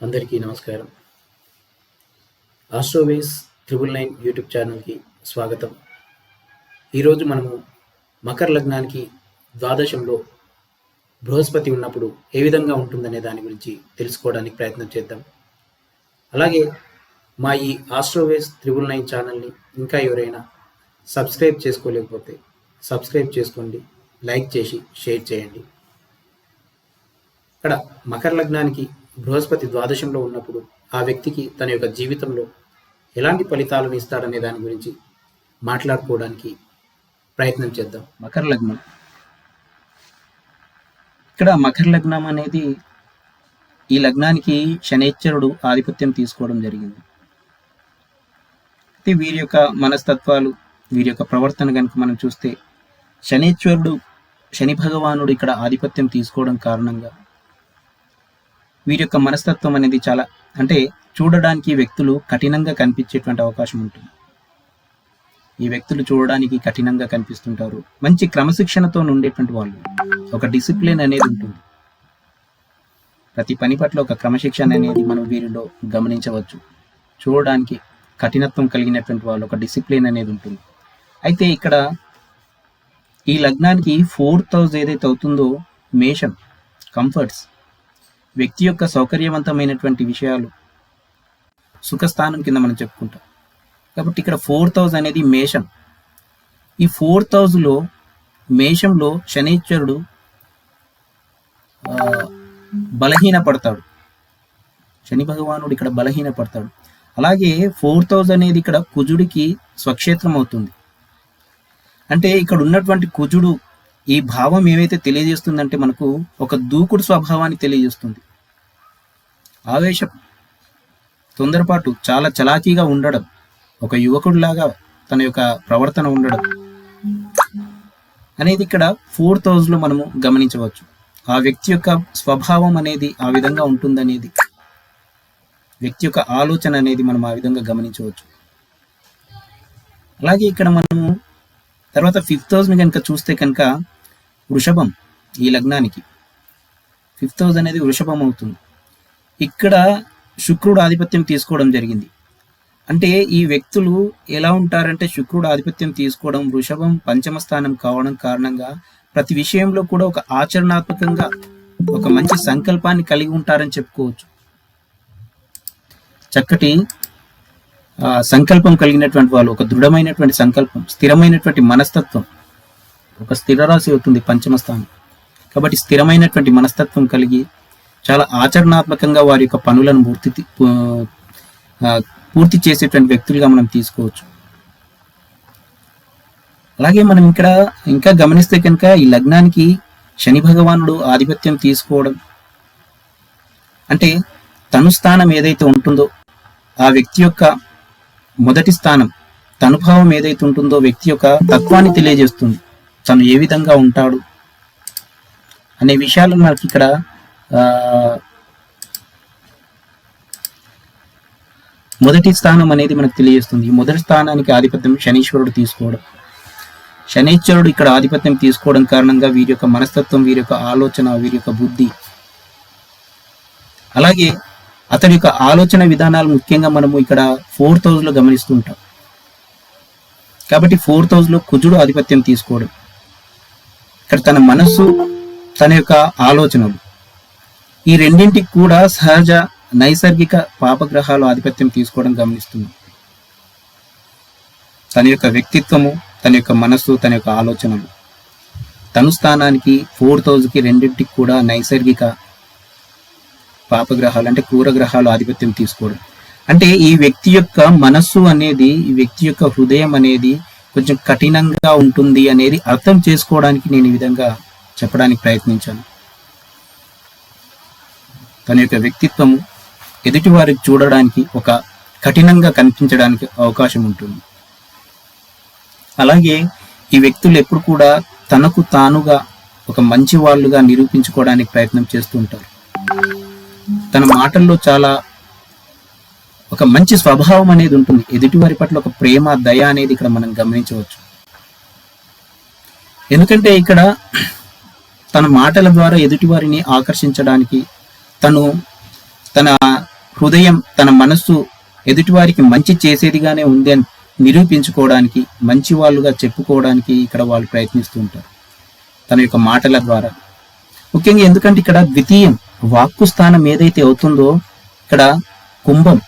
అందరికీ నమస్కారం. ఆస్ట్రోవేస్ 999 యూట్యూబ్ ఛానల్కి స్వాగతం. ఈరోజు మనము మకర లగ్నానికి ద్వాదశంలో బృహస్పతి ఉన్నప్పుడు ఏ విధంగా ఉంటుందనే దాని గురించి తెలుసుకోవడానికి ప్రయత్నం చేద్దాం. అలాగే మా ఈ ఆస్ట్రోవేస్ 999 ఛానల్ని ఇంకా ఎవరైనా సబ్స్క్రైబ్ చేసుకోలేకపోతే సబ్స్క్రైబ్ చేసుకోండి, లైక్ చేసి షేర్ చేయండి. ఇక్కడ మకర లగ్నానికి బృహస్పతి ద్వాదశంలో ఉన్నప్పుడు ఆ వ్యక్తికి తన యొక్క జీవితంలో ఎలాంటి ఫలితాలను ఇస్తాడనే దాని గురించి మాట్లాడుకోవడానికి ప్రయత్నం చేద్దాం. మకర లగ్నం, ఇక్కడ మకర లగ్నం అనేది ఈ లగ్నానికి శనైశ్వరుడు ఆధిపత్యం తీసుకోవడం జరిగింది. అయితే వీరి యొక్క మనస్తత్వాలు, వీరి యొక్క ప్రవర్తన కనుక మనం చూస్తే శనైశ్వరుడు, శని భగవానుడు ఇక్కడ ఆధిపత్యం తీసుకోవడం కారణంగా వీరి యొక్క మనస్తత్వం అనేది చాలా చూడడానికి వ్యక్తులు కఠినంగా కనిపించేటువంటి అవకాశం ఉంటుంది. ఈ వ్యక్తులు చూడడానికి కఠినంగా కనిపిస్తుంటారు. మంచి క్రమశిక్షణతో ఉండేటువంటి వాళ్ళు, ఒక డిసిప్లిన్ అనేది ఉంటుంది. ప్రతి పని పట్ల ఒక క్రమశిక్షణ అనేది మనం వీరిలో గమనించవచ్చు. చూడడానికి కఠినత్వం కలిగినటువంటి వాళ్ళు, ఒక డిసిప్లిన్ అనేది ఉంటుంది. అయితే ఇక్కడ ఈ లగ్నానికి 4th హౌస్ ఏదైతే అవుతుందో మేషం, కంఫర్ట్స్, వ్యక్తి యొక్క సౌకర్యవంతమైనటువంటి విషయాలు, సుఖస్థానం కింద మనం చెప్పుకుంటాం. కాబట్టి ఇక్కడ 4th హౌస్ అనేది మేషం. ఈ 4th హౌస్లో మేషంలో శనైశ్వరుడు బలహీనపడతాడు. శని భగవానుడు ఇక్కడ బలహీనపడతాడు. అలాగే 4th హౌస్ అనేది ఇక్కడ కుజుడికి స్వక్షేత్రం అవుతుంది. అంటే ఇక్కడ ఉన్నటువంటి కుజుడు ఈ భావం ఏమైతే తెలియజేస్తుందంటే మనకు ఒక దూకుడు స్వభావాన్ని తెలియజేస్తుంది. ఆవేశం, తొందరపాటు, చాలా చలాకీగా ఉండడం, ఒక యువకుడిలాగా తన యొక్క ప్రవర్తన ఉండడం అనేది ఇక్కడ 4th హౌస్లో మనము గమనించవచ్చు. ఆ వ్యక్తి యొక్క స్వభావం అనేది ఆ విధంగా ఉంటుందనేది, వ్యక్తి యొక్క ఆలోచన అనేది మనం ఆ విధంగా గమనించవచ్చు. అలాగే ఇక్కడ మనము తర్వాత 5th హౌస్ని కనుక చూస్తే కనుక వృషభం, ఈ లగ్నానికి 5th హౌస్ అనేది వృషభం అవుతుంది. ఇక్కడ శుక్రుడు ఆధిపత్యం తీసుకోవడం జరిగింది. అంటే ఈ వ్యక్తులు ఎలా ఉంటారంటే శుక్రుడు ఆధిపత్యం తీసుకోవడం, వృషభం పంచమ స్థానం కావడం కారణంగా ప్రతి విషయంలో కూడా ఒక ఆచరణాత్మకంగా ఒక మంచి సంకల్పాన్ని కలిగి ఉంటారని చెప్పుకోవచ్చు. చక్కటి సంకల్పం కలిగినటువంటి వాళ్ళు, ఒక దృఢమైనటువంటి సంకల్పం, స్థిరమైనటువంటి మనస్తత్వం, ఒక స్థిరరాశి అవుతుంది పంచమ స్థానం. కాబట్టి స్థిరమైనటువంటి మనస్తత్వం కలిగి చాలా ఆచరణాత్మకంగా వారి యొక్క పనులను పూర్తి చేసేటువంటి వ్యక్తులుగా మనం తీసుకోవచ్చు. అలాగే మనం ఇక్కడ ఇంకా గమనిస్తే కనుక ఈ లగ్నానికి శని భగవానుడు ఆధిపత్యం తీసుకోవడం అంటే తను స్థానం ఏదైతే ఉంటుందో ఆ వ్యక్తి యొక్క మొదటి స్థానం, తనుభావం ఏదైతే ఉంటుందో వ్యక్తి యొక్క తత్వాన్ని తెలియజేస్తుంది. తను ఏ విధంగా ఉంటాడు అనే విషయాలు మనకి ఇక్కడ మొదటి స్థానం అనేది మనకు తెలియజేస్తుంది. ఈ మొదటి స్థానానికి ఆధిపత్యం శనీశ్వరుడు తీసుకోవడం, శనైశ్వరుడు ఇక్కడ ఆధిపత్యం తీసుకోవడం కారణంగా వీరి యొక్క మనస్తత్వం, వీరి యొక్క ఆలోచన, వీరి యొక్క బుద్ధి, అలాగే అతడి యొక్క ఆలోచన విధానాలు ముఖ్యంగా మనము ఇక్కడ 4th హౌస్లో గమనిస్తుంటాం. కాబట్టి 4th హౌస్లో కుజుడు ఆధిపత్యం తీసుకోవడం, ఇక్కడ తన మనస్సు, తన యొక్క ఆలోచనలు, ఈ రెండింటికి కూడా సహజ నైసర్గిక పాపగ్రహాలు ఆధిపత్యం తీసుకోవడం గమనిస్తుంది. తన యొక్క వ్యక్తిత్వము, తన యొక్క మనస్సు, తన యొక్క ఆలోచనలు, తను స్థానానికి 4th హౌస్కి రెండింటికి కూడా నైసర్గిక పాపగ్రహాలు అంటే క్రూరగ్రహాలు ఆధిపత్యం తీసుకోవడం. అంటే ఈ వ్యక్తి యొక్క మనస్సు అనేది, ఈ వ్యక్తి యొక్క హృదయం అనేది కొంచెం కఠినంగా ఉంటుంది అనేది అర్థం చేసుకోవడానికి నేను ఈ విధంగా చెప్పడానికి ప్రయత్నించాను. తన యొక్క వ్యక్తిత్వము ఎదుటి వారికి చూడడానికి ఒక కఠినంగా కనిపించడానికి అవకాశం ఉంటుంది. అలాగే ఈ వ్యక్తులు ఎప్పుడు కూడా తనకు తానుగా ఒక మంచి వాళ్ళుగా నిరూపించుకోవడానికి ప్రయత్నం చేస్తూ ఉంటారు. తన మాటల్లో చాలా ఒక మంచి స్వభావం అనేది ఉంటుంది. ఎదుటివారి పట్ల ఒక ప్రేమ, దయ అనేది ఇక్కడ మనం గమనించవచ్చు. ఎందుకంటే ఇక్కడ తన మాటల ద్వారా ఎదుటివారిని ఆకర్షించడానికి తను తన హృదయం, తన మనస్సు ఎదుటివారికి మంచి చేసేదిగానే ఉంది అని నిరూపించుకోవడానికి, మంచి వాళ్ళుగా చెప్పుకోవడానికి ఇక్కడ వాళ్ళు ప్రయత్నిస్తూ ఉంటారు తన యొక్క మాటల ద్వారా. ముఖ్యంగా ఎందుకంటే ఇక్కడ ద్వితీయం వాక్కు స్థానం ఏదైతే అవుతుందో ఇక్కడ కుంభం,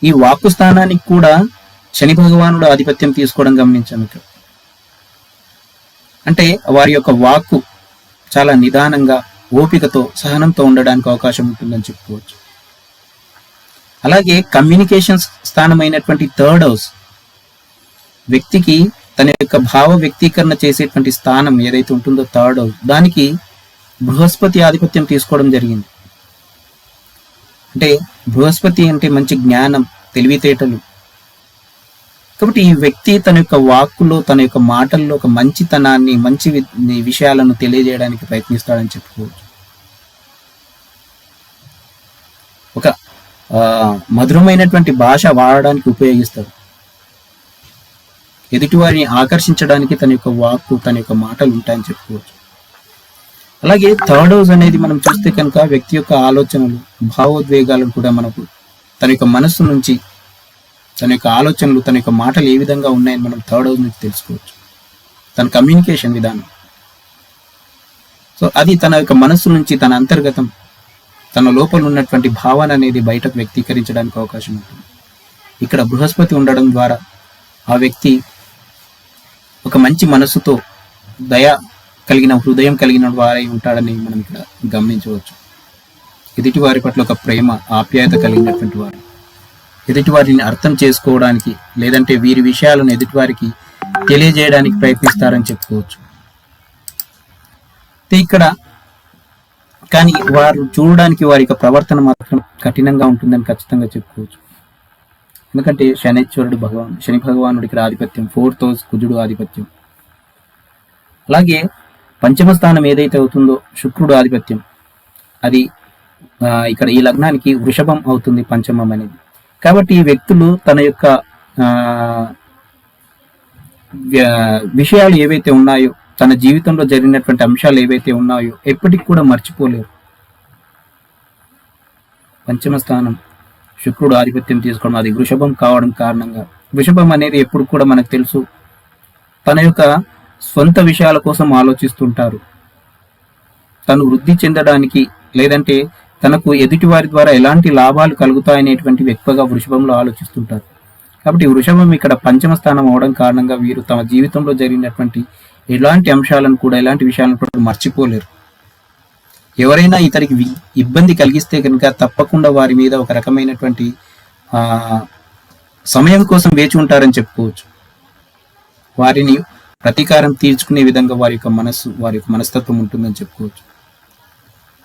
ఈ వాక్కు స్థానానికి కూడా శని భగవానుడు ఆధిపత్యం తీసుకోవడం గమనించాము ఇక్కడ. అంటే వారి యొక్క వాక్కు చాలా నిదానంగా, ఓపికతో, సహనంతో ఉండడానికి అవకాశం ఉంటుందని చెప్పుకోవచ్చు. అలాగే కమ్యూనికేషన్ స్థానమైనటువంటి థర్డ్ హౌస్, వ్యక్తికి తన యొక్క భావ వ్యక్తీకరణ చేసేటువంటి స్థానం ఏదైతే ఉంటుందో థర్డ్ హౌస్, దానికి బృహస్పతి ఆధిపత్యం తీసుకోవడం జరిగింది. అంటే బృహస్పతి అంటే మంచి జ్ఞానం, తెలివితేటలు. కాబట్టి ఈ వ్యక్తి తన యొక్క వాక్కులో, తన యొక్క మాటల్లో ఒక మంచితనాన్ని, మంచి విషయాలను తెలియజేయడానికి ప్రయత్నిస్తాడని చెప్పుకోవచ్చు. ఒక మధురమైనటువంటి భాష వాడడానికి ఉపయోగిస్తాడు. ఎదుటివారిని ఆకర్షించడానికి తన యొక్క వాక్కు, తన యొక్క మాటలు ఉంటాయని చెప్పుకోవచ్చు. అలాగే థర్డ్ హౌస్ అనేది మనం చూస్తే కనుక వ్యక్తి యొక్క ఆలోచనలు, భావోద్వేగాలను కూడా మనకు తన యొక్క మనస్సు నుంచి, తన యొక్క ఆలోచనలు, తన యొక్క మాటలు ఏ విధంగా ఉన్నాయని మనం థర్డ్ హౌస్ నుంచి తెలుసుకోవచ్చు. తన కమ్యూనికేషన్ విధానం, సో అది తన యొక్క మనస్సు నుంచి, తన అంతర్గతం, తన లోపల ఉన్నటువంటి భావన అనేది బయటకు వ్యక్తీకరించడానికి అవకాశం ఉంటుంది. ఇక్కడ బృహస్పతి ఉండడం ద్వారా ఆ వ్యక్తి ఒక మంచి మనస్సుతో, దయ కలిగిన హృదయం కలిగిన వారై ఉంటాడని మనం ఇక్కడ గమనించవచ్చు. ఎదుటి వారి పట్ల ఒక ప్రేమ, ఆప్యాయత కలిగినటువంటి వారు, ఎదుటి వారిని అర్థం చేసుకోవడానికి, లేదంటే వీరి విషయాలను ఎదుటివారికి తెలియజేయడానికి ప్రయత్నిస్తారని చెప్పుకోవచ్చు. ఇక్కడ కానీ వారు చూడడానికి వారి యొక్క ప్రవర్తన మాత్రం కఠినంగా ఉంటుందని ఖచ్చితంగా చెప్పుకోవచ్చు. ఎందుకంటే శనేశ్వరుడు శని భగవానుడి ఇక్కడ ఆధిపత్యం, 4th హౌస్ కుజుడు ఆధిపత్యం. అలాగే పంచమ స్థానం ఏదైతే అవుతుందో శుక్రుడు ఆధిపత్యం, అది ఇక్కడ ఈ లగ్నానికి వృషభం అవుతుంది, పంచమం అనేది. కాబట్టి ఈ వ్యక్తులు తన యొక్క విషయాలు ఏవైతే ఉన్నాయో, తన జీవితంలో జరిగినటువంటి అంశాలు ఏవైతే ఉన్నాయో ఎప్పటికి కూడా మర్చిపోలేరు. పంచమ స్థానం శుక్రుడు ఆధిపత్యం తీసుకోవడం, అది వృషభం కావడం కారణంగా, వృషభం అనేది ఎప్పుడు కూడా మనకు తెలుసు తన యొక్క స్వంత విషయాల కోసం ఆలోచిస్తుంటారు. తను వృద్ధి చెందడానికి, లేదంటే తనకు ఎదుటి వారి ద్వారా ఎలాంటి లాభాలు కలుగుతాయనేటువంటివి ఎక్కువగా వృషభంలో ఆలోచిస్తుంటారు. కాబట్టి వృషభం ఇక్కడ పంచమ స్థానం అవడం కారణంగా వీరు తమ జీవితంలో జరిగినటువంటి ఎలాంటి అంశాలను కూడా, ఎలాంటి విషయాలను కూడా మర్చిపోలేరు. ఎవరైనా ఇతరికి ఇబ్బంది కలిగిస్తే కనుక తప్పకుండా వారి మీద ఒక రకమైనటువంటి సమయం కోసం వేచి ఉంటారని చెప్పుకోవచ్చు. వారిని ప్రతీకారం తీర్చుకునే విధంగా వారి యొక్క మనస్తత్వం ఉంటుందని చెప్పుకోవచ్చు.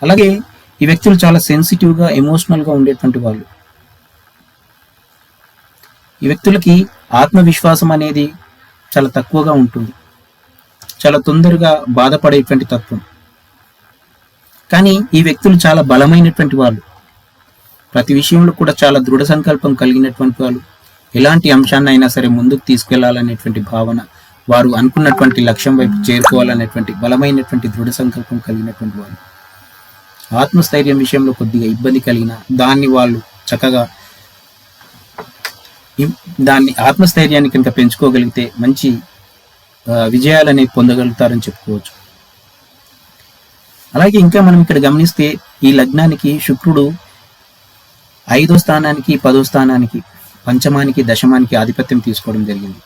అలాగే ఈ వ్యక్తులు చాలా సెన్సిటివ్గా, ఎమోషనల్గా ఉండేటువంటి వాళ్ళు. ఈ వ్యక్తులకి ఆత్మవిశ్వాసం అనేది చాలా తక్కువగా ఉంటుంది, చాలా తొందరగా బాధపడేటువంటి తత్వం. కానీ ఈ వ్యక్తులు చాలా బలమైనటువంటి వాళ్ళు, ప్రతి విషయంలో కూడా చాలా దృఢ సంకల్పం కలిగినటువంటి వాళ్ళు. ఎలాంటి అంశాన్ని అయినా సరే ముందుకు తీసుకెళ్లాలనేటువంటి భావన, వారు అనుకున్నటువంటి లక్ష్యం వైపు చేరుకోవాలనేటువంటి బలమైనటువంటి దృఢ సంకల్పం కలిగినటువంటి వాళ్ళు. ఆత్మస్థైర్యం విషయంలో కొద్దిగా ఇబ్బంది కలిగిన దాన్ని వాళ్ళు చక్కగా దాన్ని ఆత్మస్థైర్యాన్ని కనుక పెంచుకోగలిగితే మంచి విజయాలని పొందగలుగుతారని చెప్పుకోవచ్చు. అలాగే ఇంకా మనం ఇక్కడ గమనిస్తే ఈ లగ్నానికి శుక్రుడు 5వ స్థానానికి, 10వ స్థానానికి, పంచమానికి, దశమానికి ఆధిపత్యం తీసుకోవడం జరిగింది.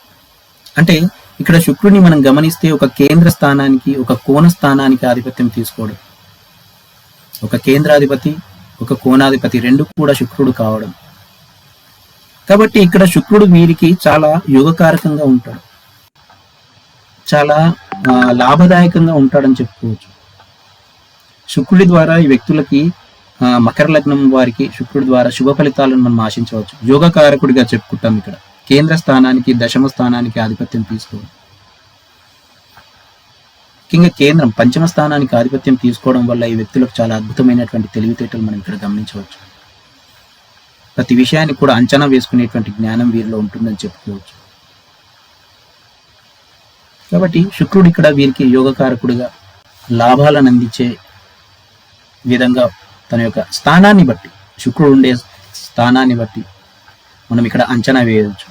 అంటే ఇక్కడ శుక్రుడిని మనం గమనిస్తే ఒక కేంద్ర స్థానానికి, ఒక కోణ స్థానానికి ఆధిపత్యం తీసుకోవడం, ఒక కేంద్రాధిపతి, ఒక కోణాధిపతి, రెండు కూడా శుక్రుడు కావడం. కాబట్టి ఇక్కడ శుక్రుడు వీరికి చాలా యోగకారకంగా ఉంటాడు, చాలా లాభదాయకంగా ఉంటాడని చెప్పుకోవచ్చు. శుక్రుడి ద్వారా ఈ వ్యక్తులకి, మకర లగ్నం వారికి శుక్రుడి ద్వారా శుభ ఫలితాలను మనం ఆశించవచ్చు. యోగకారకుడిగా చెప్పుకుంటాం. ఇక్కడ కేంద్ర స్థానానికి, దశమ స్థానానికి ఆధిపత్యం తీసుకోవడం, ముఖ్యంగా కేంద్రం, పంచమ స్థానానికి ఆధిపత్యం తీసుకోవడం వల్ల ఈ వ్యక్తులకు చాలా అద్భుతమైనటువంటి తెలివితేటలు మనం ఇక్కడ గమనించవచ్చు. ప్రతి విషయాన్ని కూడా అంచనా వేసుకునేటువంటి జ్ఞానం వీరిలో ఉంటుందని చెప్పుకోవచ్చు. కాబట్టి శుక్రుడు ఇక్కడ వీరికి యోగకారకుడిగా లాభాలను అందించే విధంగా తన యొక్క స్థానాన్ని బట్టి, శుక్రుడు ఉండే స్థానాన్ని బట్టి మనం ఇక్కడ అంచనా వేయవచ్చు.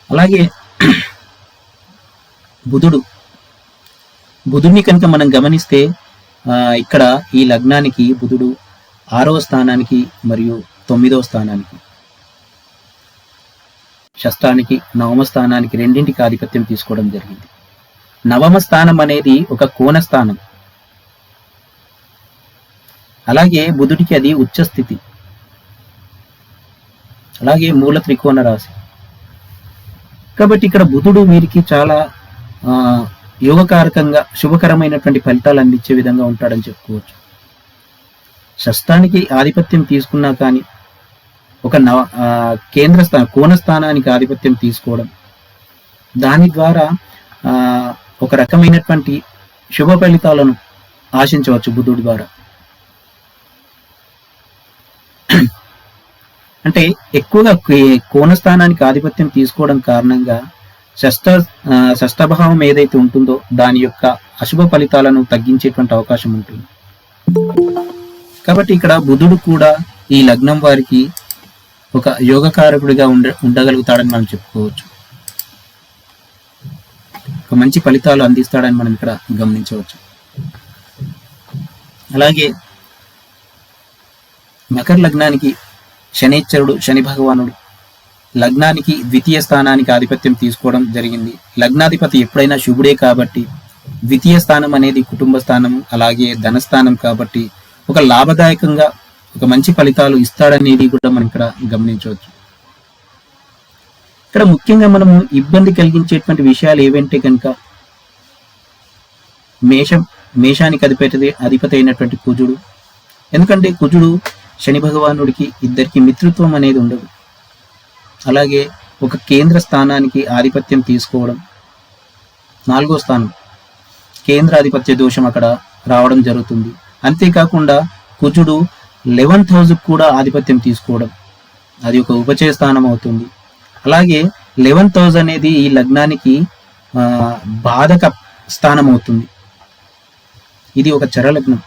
అలాగే బుధుడిని కనుక మనం గమనిస్తే ఇక్కడ ఈ లగ్నానికి బుధుడు 6వ స్థానానికి మరియు 9వ స్థానానికి, షష్టానికి, నవమ స్థానానికి రెండింటికి ఆధిపత్యం తీసుకోవడం జరిగింది. నవమ స్థానం అనేది ఒక కోణ స్థానం. అలాగే బుధుడికి అది ఉచ్చ స్థితి. అలాగే మూల త్రికోణ రాశి. కాబట్టి ఇక్కడ బుధుడు వీరికి చాలా యోగకారకంగా శుభకరమైనటువంటి ఫలితాలు అందించే విధంగా ఉంటాడని చెప్పుకోవచ్చు. షష్టానికి ఆధిపత్యం తీసుకున్నా కానీ ఒక కేంద్ర స్థానం, కోణ స్థానానికి ఆధిపత్యం తీసుకోవడం, దాని ద్వారా ఒక రకమైనటువంటి శుభ ఫలితాలను ఆశించవచ్చు బుధుడి ద్వారా. అంటే ఎక్కువగా కోణ స్థానానికి ఆధిపత్యం తీసుకోవడం కారణంగా షష్ఠభావం ఏదైతే ఉంటుందో దాని యొక్క అశుభ ఫలితాలను తగ్గించేటువంటి అవకాశం ఉంటుంది. కాబట్టి ఇక్కడ బుధుడు కూడా ఈ లగ్నం వారికి ఒక యోగకారకుడిగా ఉండగలుగుతాడని మనం చెప్పుకోవచ్చు. ఒక మంచి ఫలితాలు అందిస్తాడని మనం ఇక్కడ గమనించవచ్చు. అలాగే మకర లగ్నానికి శనేశ్వరుడు, శని భగవానుడు లగ్నానికి ద్వితీయ స్థానానికి ఆధిపత్యం తీసుకోవడం జరిగింది. లగ్నాధిపతి ఎప్పుడైనా శుభుడే కాబట్టి ద్వితీయ స్థానం అనేది కుటుంబ స్థానం, అలాగే ధనస్థానం కాబట్టి ఒక లాభదాయకంగా ఒక మంచి ఫలితాలు ఇస్తాడనేది కూడా మనం ఇక్కడ గమనించవచ్చు. ఇక్కడ ముఖ్యంగా మనము ఇబ్బంది కలిగించేటువంటి విషయాలు ఏవంటే కనుక మేషానికి అధిపతి అయినటువంటి కుజుడు. ఎందుకంటే కుజుడు శని భగవానుడికి ఇద్దరికి మిత్రత్వం అనేది ఉండదు. అలాగే ఒక కేంద్ర స్థానానికి ఆధిపత్యం తీసుకోవడం, 4వ స్థానం కేంద్రాధిపత్య దోషం అక్కడ రావడం జరుగుతుంది. అంతేకాకుండా కుజుడు 11th హౌస్ కూడా ఆధిపత్యం తీసుకోవడం, అది ఒక ఉపచయ స్థానం అవుతుంది. అలాగే 11th హౌస్ అనేది ఈ లగ్నానికి బాధక స్థానం అవుతుంది. ఇది ఒక చరలగ్నం.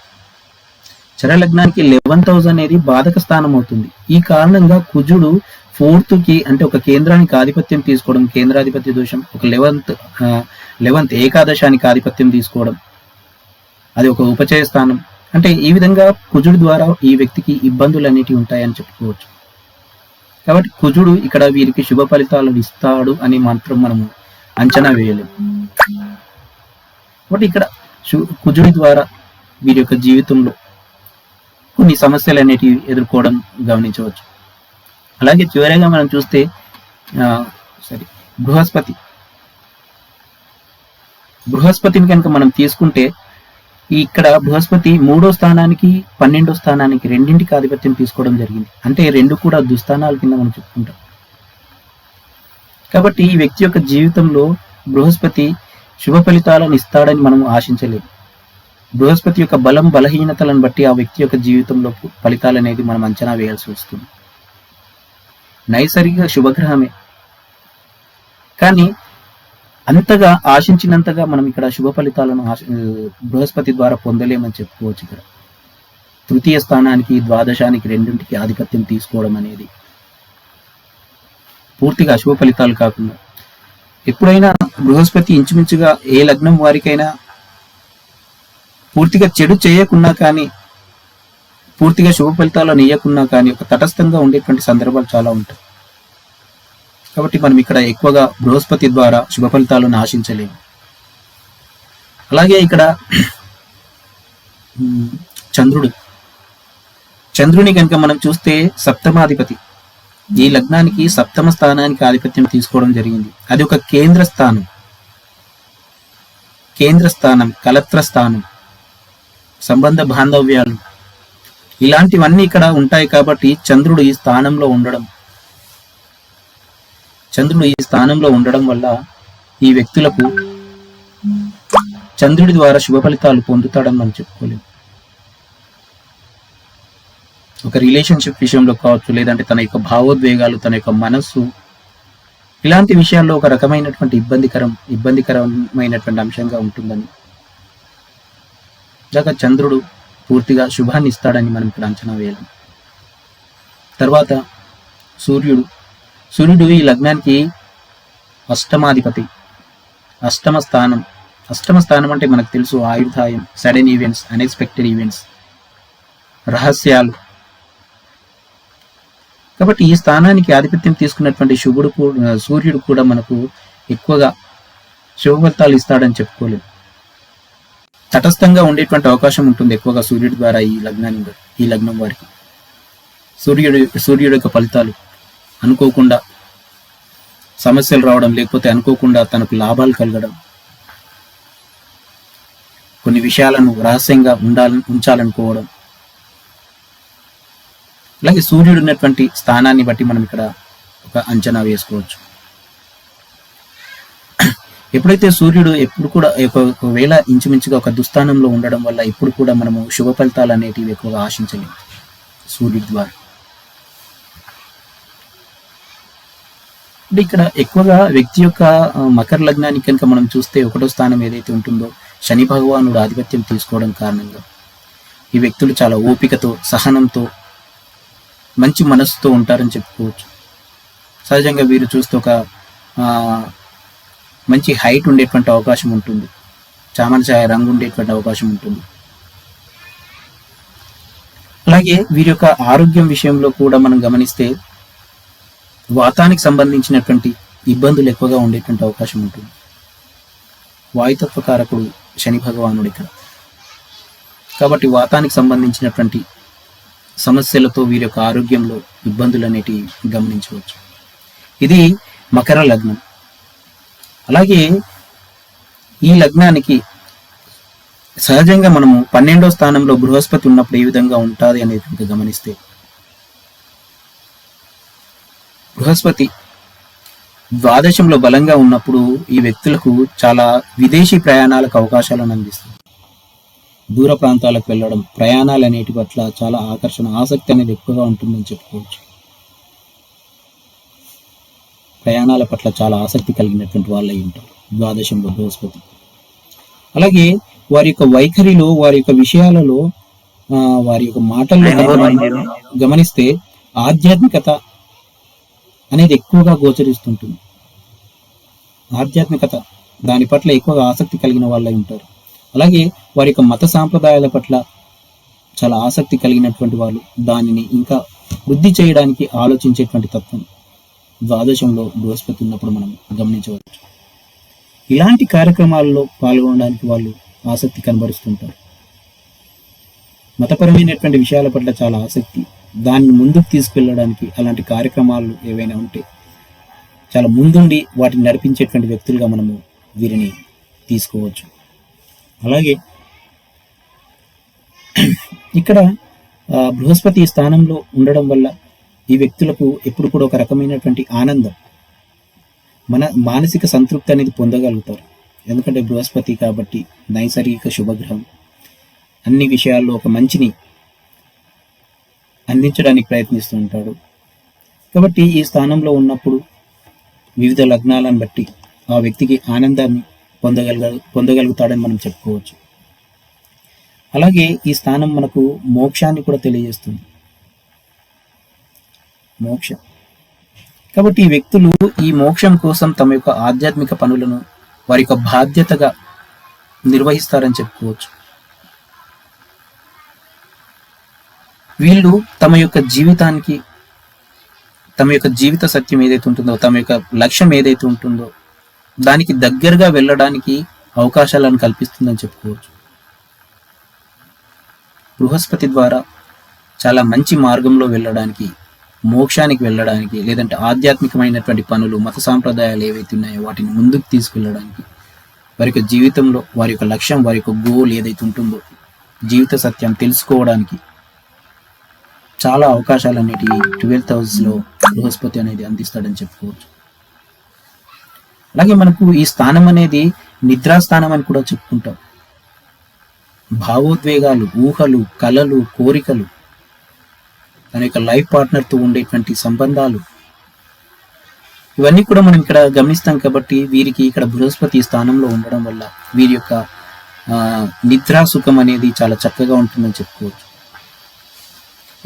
చరలగ్నానికి 11th హౌస్ అనేది బాధక స్థానం అవుతుంది. ఈ కారణంగా కుజుడు 4th కి అంటే ఒక కేంద్రానికి ఆధిపత్యం తీసుకోవడం, కేంద్రాధిపత్య దోషం, ఒక 11th ఏకాదశానికి ఆధిపత్యం తీసుకోవడం, అది ఒక ఉపచయ స్థానం. అంటే ఈ విధంగా కుజుడు ద్వారా ఈ వ్యక్తికి ఇబ్బందులు అనేటివి ఉంటాయని చెప్పుకోవచ్చు. కాబట్టి కుజుడు ఇక్కడ వీరికి శుభ ఫలితాలు ఇస్తాడు అని మాత్రం మనము అంచనా వేయలేము. కాబట్టి ఇక్కడ కుజుడి ద్వారా వీరి యొక్క జీవితంలో కొన్ని సమస్యలు అనేటివి ఎదుర్కోవడం గమనించవచ్చు. అలాగే చివరిగా మనం చూస్తే బృహస్పతిని కనుక మనం తీసుకుంటే ఇక్కడ బృహస్పతి 3వ స్థానానికి 12వ స్థానానికి రెండింటికి ఆధిపత్యం తీసుకోవడం జరిగింది. అంటే రెండు కూడా దుస్థానాల కింద మనం చెప్పుకుంటాం. కాబట్టి ఈ వ్యక్తి యొక్క జీవితంలో బృహస్పతి శుభ ఫలితాలను ఇస్తాడని మనం ఆశించలేము. బృహస్పతి యొక్క బలహీనతలను బట్టి ఆ వ్యక్తి యొక్క జీవితంలో ఫలితాలు అనేది మనం అంచనా వేయాల్సి వస్తుంది. నైసర్గిక శుభగ్రహమే, కానీ అంతగా ఆశించినంతగా మనం ఇక్కడ శుభ ఫలితాలను బృహస్పతి ద్వారా పొందలేమని చెప్పుకోవచ్చు. ఇక్కడ 3వ స్థానానికి, ద్వాదశానికి రెండింటికి ఆధిపత్యం తీసుకోవడం అనేది పూర్తిగా అశుభ ఫలితాలు కాకుండా, ఎప్పుడైనా బృహస్పతి ఇంచుమించుగా ఏ లగ్నం వారికైనా పూర్తిగా చెడు చేయకున్నా కానీ, పూర్తిగా శుభ ఫలితాలను ఇయ్యకున్నా కానీ ఒక తటస్థంగా ఉండేటువంటి సందర్భాలు చాలా ఉంటాయి. కాబట్టి మనం ఇక్కడ ఎక్కువగా బృహస్పతి ద్వారా శుభ ఫలితాలను ఆశించలేము. అలాగే ఇక్కడ చంద్రుని కనుక మనం చూస్తే సప్తమాధిపతి, ఈ లగ్నానికి 7వ స్థానానికి ఆధిపత్యం తీసుకోవడం జరిగింది. అది ఒక కేంద్ర స్థానం, కలత్ర స్థానం, సంబంధ బాంధవ్యాలు ఇలాంటివన్నీ ఇక్కడ ఉంటాయి. కాబట్టి చంద్రుడు ఈ స్థానంలో ఉండడం వల్ల ఈ వ్యక్తులకు చంద్రుడి ద్వారా శుభ ఫలితాలు పొందుతాడని మనం చెప్పుకోలేము. ఒక రిలేషన్షిప్ విషయంలో కావచ్చు, లేదంటే తన యొక్క భావోద్వేగాలు, తన యొక్క మనస్సు, ఇలాంటి విషయాల్లో ఒక రకమైనటువంటి ఇబ్బందికరమైనటువంటి అంశంగా ఉంటుందని. చంద్రుడు పూర్తిగా శుభాన్ని ఇస్తాడని మనం ఇక్కడ అంచనా వేయాలి. తర్వాత సూర్యుడు ఈ లగ్నానికి అష్టమాధిపతి. అష్టమ స్థానం అంటే మనకు తెలుసు ఆయుర్దాయం, సడన్ ఈవెంట్స్, అన్ఎక్స్పెక్టెడ్ ఈవెంట్స్, రహస్యాలు. కాబట్టి ఈ స్థానానికి ఆధిపత్యం తీసుకున్నటువంటి సూర్యుడు కూడా మనకు ఎక్కువగా శుభ ఫలితాలు ఇస్తాడని చెప్పుకోలేదు. తటస్థంగా ఉండేటువంటి అవకాశం ఉంటుంది ఎక్కువగా సూర్యుడి ద్వారా ఈ లగ్నం వారికి. సూర్యుడి యొక్క ఫలితాలు అనుకోకుండా సమస్యలు రావడం, లేకపోతే అనుకోకుండా తనకు లాభాలు కలగడం, కొన్ని విషయాలను రహస్యంగా ఉంచాలనుకోవడం. అలాగే సూర్యుడు ఉన్నటువంటి స్థానాన్ని బట్టి మనం ఇక్కడ ఒక అంచనా వేసుకోవచ్చు. ఎప్పుడైతే సూర్యుడు ఎప్పుడు కూడా ఒకవేళ ఇంచుమించుగా ఒక దుస్థానంలో ఉండడం వల్ల ఎప్పుడు కూడా మనము శుభ ఫలితాలు అనేటివి ఎక్కువగా ఆశించలేము సూర్యుడి ద్వారా. అంటే ఇక్కడ ఎక్కువగా వ్యక్తి యొక్క మకర లగ్నానికి కనుక మనం చూస్తే 1వ స్థానం ఏదైతే ఉంటుందో శని భగవానుడు ఆధిపత్యం తీసుకోవడం కారణంగా ఈ వ్యక్తులు చాలా ఓపికతో, సహనంతో, మంచి మనస్సుతో ఉంటారని చెప్పుకోవచ్చు. సహజంగా వీరు చూస్తే ఒక మంచి హైట్ ఉండేటువంటి అవకాశం ఉంటుంది, చామనఛాయ రంగు ఉండేటువంటి అవకాశం ఉంటుంది. అలాగే వీరి యొక్క ఆరోగ్యం విషయంలో కూడా మనం గమనిస్తే వాతానికి సంబంధించినటువంటి ఇబ్బందులు ఎక్కువగా ఉండేటువంటి అవకాశం ఉంటుంది. వాయుతత్వకారకుడు శని భగవానుడు ఇక్కడ. కాబట్టి వాతానికి సంబంధించినటువంటి సమస్యలతో వీరి యొక్క ఆరోగ్యంలో ఇబ్బందులు అనేటివి గమనించవచ్చు. ఇది మకర లగ్నం. అలాగే ఈ లగ్నానికి సహజంగా మనము 12వ స్థానంలో బృహస్పతి ఉన్నప్పుడు ఏ విధంగా ఉంటుంది అనేది గమనిస్తే, బృహస్పతి ద్వాదశంలో బలంగా ఉన్నప్పుడు ఈ వ్యక్తులకు చాలా విదేశీ ప్రయాణాలకు అవకాశాలను అందిస్తుంది. దూర ప్రాంతాలకు వెళ్ళడం, ప్రయాణాలు అనేటి పట్ల చాలా ఆసక్తి అనేది ఎక్కువగా ఉంటుందని చెప్పుకోవచ్చు. ప్రయాణాల పట్ల చాలా ఆసక్తి కలిగినటువంటి వాళ్ళు అయి ఉంటారు ద్వాదశంలో బృహస్పతి. అలాగే వారి యొక్క వైఖరిలో, వారి యొక్క విషయాలలో, వారి యొక్క మాటల్లో గమనిస్తే ఆధ్యాత్మికత అనేది ఎక్కువగా గోచరిస్తుంటుంది. ఆధ్యాత్మికత దాని పట్ల ఎక్కువగా ఆసక్తి కలిగిన వాళ్ళై ఉంటారు. అలాగే వారి యొక్క మత సాంప్రదాయాల పట్ల చాలా ఆసక్తి కలిగినటువంటి వాళ్ళు దానిని ఇంకా వృద్ధి చేయడానికి ఆలోచించేటువంటి తత్వం ద్వాదశంలో బృహస్పతి ఉన్నప్పుడు మనం గమనించవచ్చు. ఇలాంటి కార్యక్రమాల్లో పాల్గొనడానికి వాళ్ళు ఆసక్తి కనబరుస్తుంటారు. మతపరమైనటువంటి విషయాల పట్ల చాలా ఆసక్తి, దాన్ని ముందుకు తీసుకెళ్ళడానికి అలాంటి కార్యక్రమాలు ఏవైనా ఉంటే చాలా ముందుండి వాటిని నడిపించేటువంటి వ్యక్తులుగా మనము వీరిని తీసుకోవచ్చు. అలాగే ఇక్కడ బృహస్పతి స్థానంలో ఉండడం వల్ల ఈ వ్యక్తులకు ఎప్పుడు కూడా ఒక రకమైనటువంటి ఆనందం, మానసిక సంతృప్తి అనేది పొందగలుగుతారు. ఎందుకంటే బృహస్పతి కాబట్టి నైసర్గిక శుభగ్రహం, అన్ని విషయాల్లో ఒక మంచిని అందించడానికి ప్రయత్నిస్తూ ఉంటాడు. కాబట్టి ఈ స్థానంలో ఉన్నప్పుడు వివిధ లగ్నాలను బట్టి ఆ వ్యక్తికి ఆనందాన్ని పొందగలుగుతాడని మనం చెప్పుకోవచ్చు. అలాగే ఈ స్థానం మనకు మోక్షాన్ని కూడా తెలియజేస్తుంది. మోక్షం కాబట్టి ఈ వ్యక్తులు ఈ మోక్షం కోసం తమ యొక్క ఆధ్యాత్మిక పనులను వారి యొక్క బాధ్యతగా నిర్వహిస్తారని చెప్పుకోవచ్చు. వీళ్ళు తమ యొక్క జీవితానికి, తమ యొక్క జీవిత సత్యం ఏదైతే ఉంటుందో, తమ యొక్క లక్ష్యం ఏదైతే ఉంటుందో దానికి దగ్గరగా వెళ్ళడానికి అవకాశాలను కల్పిస్తుందని చెప్పుకోవచ్చు. బృహస్పతి ద్వారా చాలా మంచి మార్గంలో వెళ్ళడానికి, మోక్షానికి వెళ్ళడానికి, లేదంటే ఆధ్యాత్మికమైనటువంటి పనులు, మత సాంప్రదాయాలు ఏవైతే ఉన్నాయో వాటిని ముందుకు తీసుకెళ్ళడానికి, వారి యొక్క జీవితంలో వారి యొక్క లక్ష్యం, వారి యొక్క గోల్ ఏదైతే ఉంటుందో జీవిత సత్యం తెలుసుకోవడానికి చాలా అవకాశాలు అనేటివి 12th హౌస్లో బృహస్పతి అనేది అందిస్తాడని చెప్పుకోవచ్చు. అలాగే మనకు ఈ స్థానం అనేది నిద్రాస్థానం అని కూడా చెప్పుకుంటాం. భావోద్వేగాలు, ఊహలు, కలలు, కోరికలు, తన యొక్క లైఫ్ పార్ట్నర్తో ఉండేటువంటి సంబంధాలు, ఇవన్నీ కూడా మనం ఇక్కడ గమనిస్తాం. కాబట్టి వీరికి ఇక్కడ బృహస్పతి స్థానంలో ఉండడం వల్ల వీరి యొక్క నిద్రా సుఖం అనేది చాలా చక్కగా ఉంటుందని చెప్పుకోవచ్చు.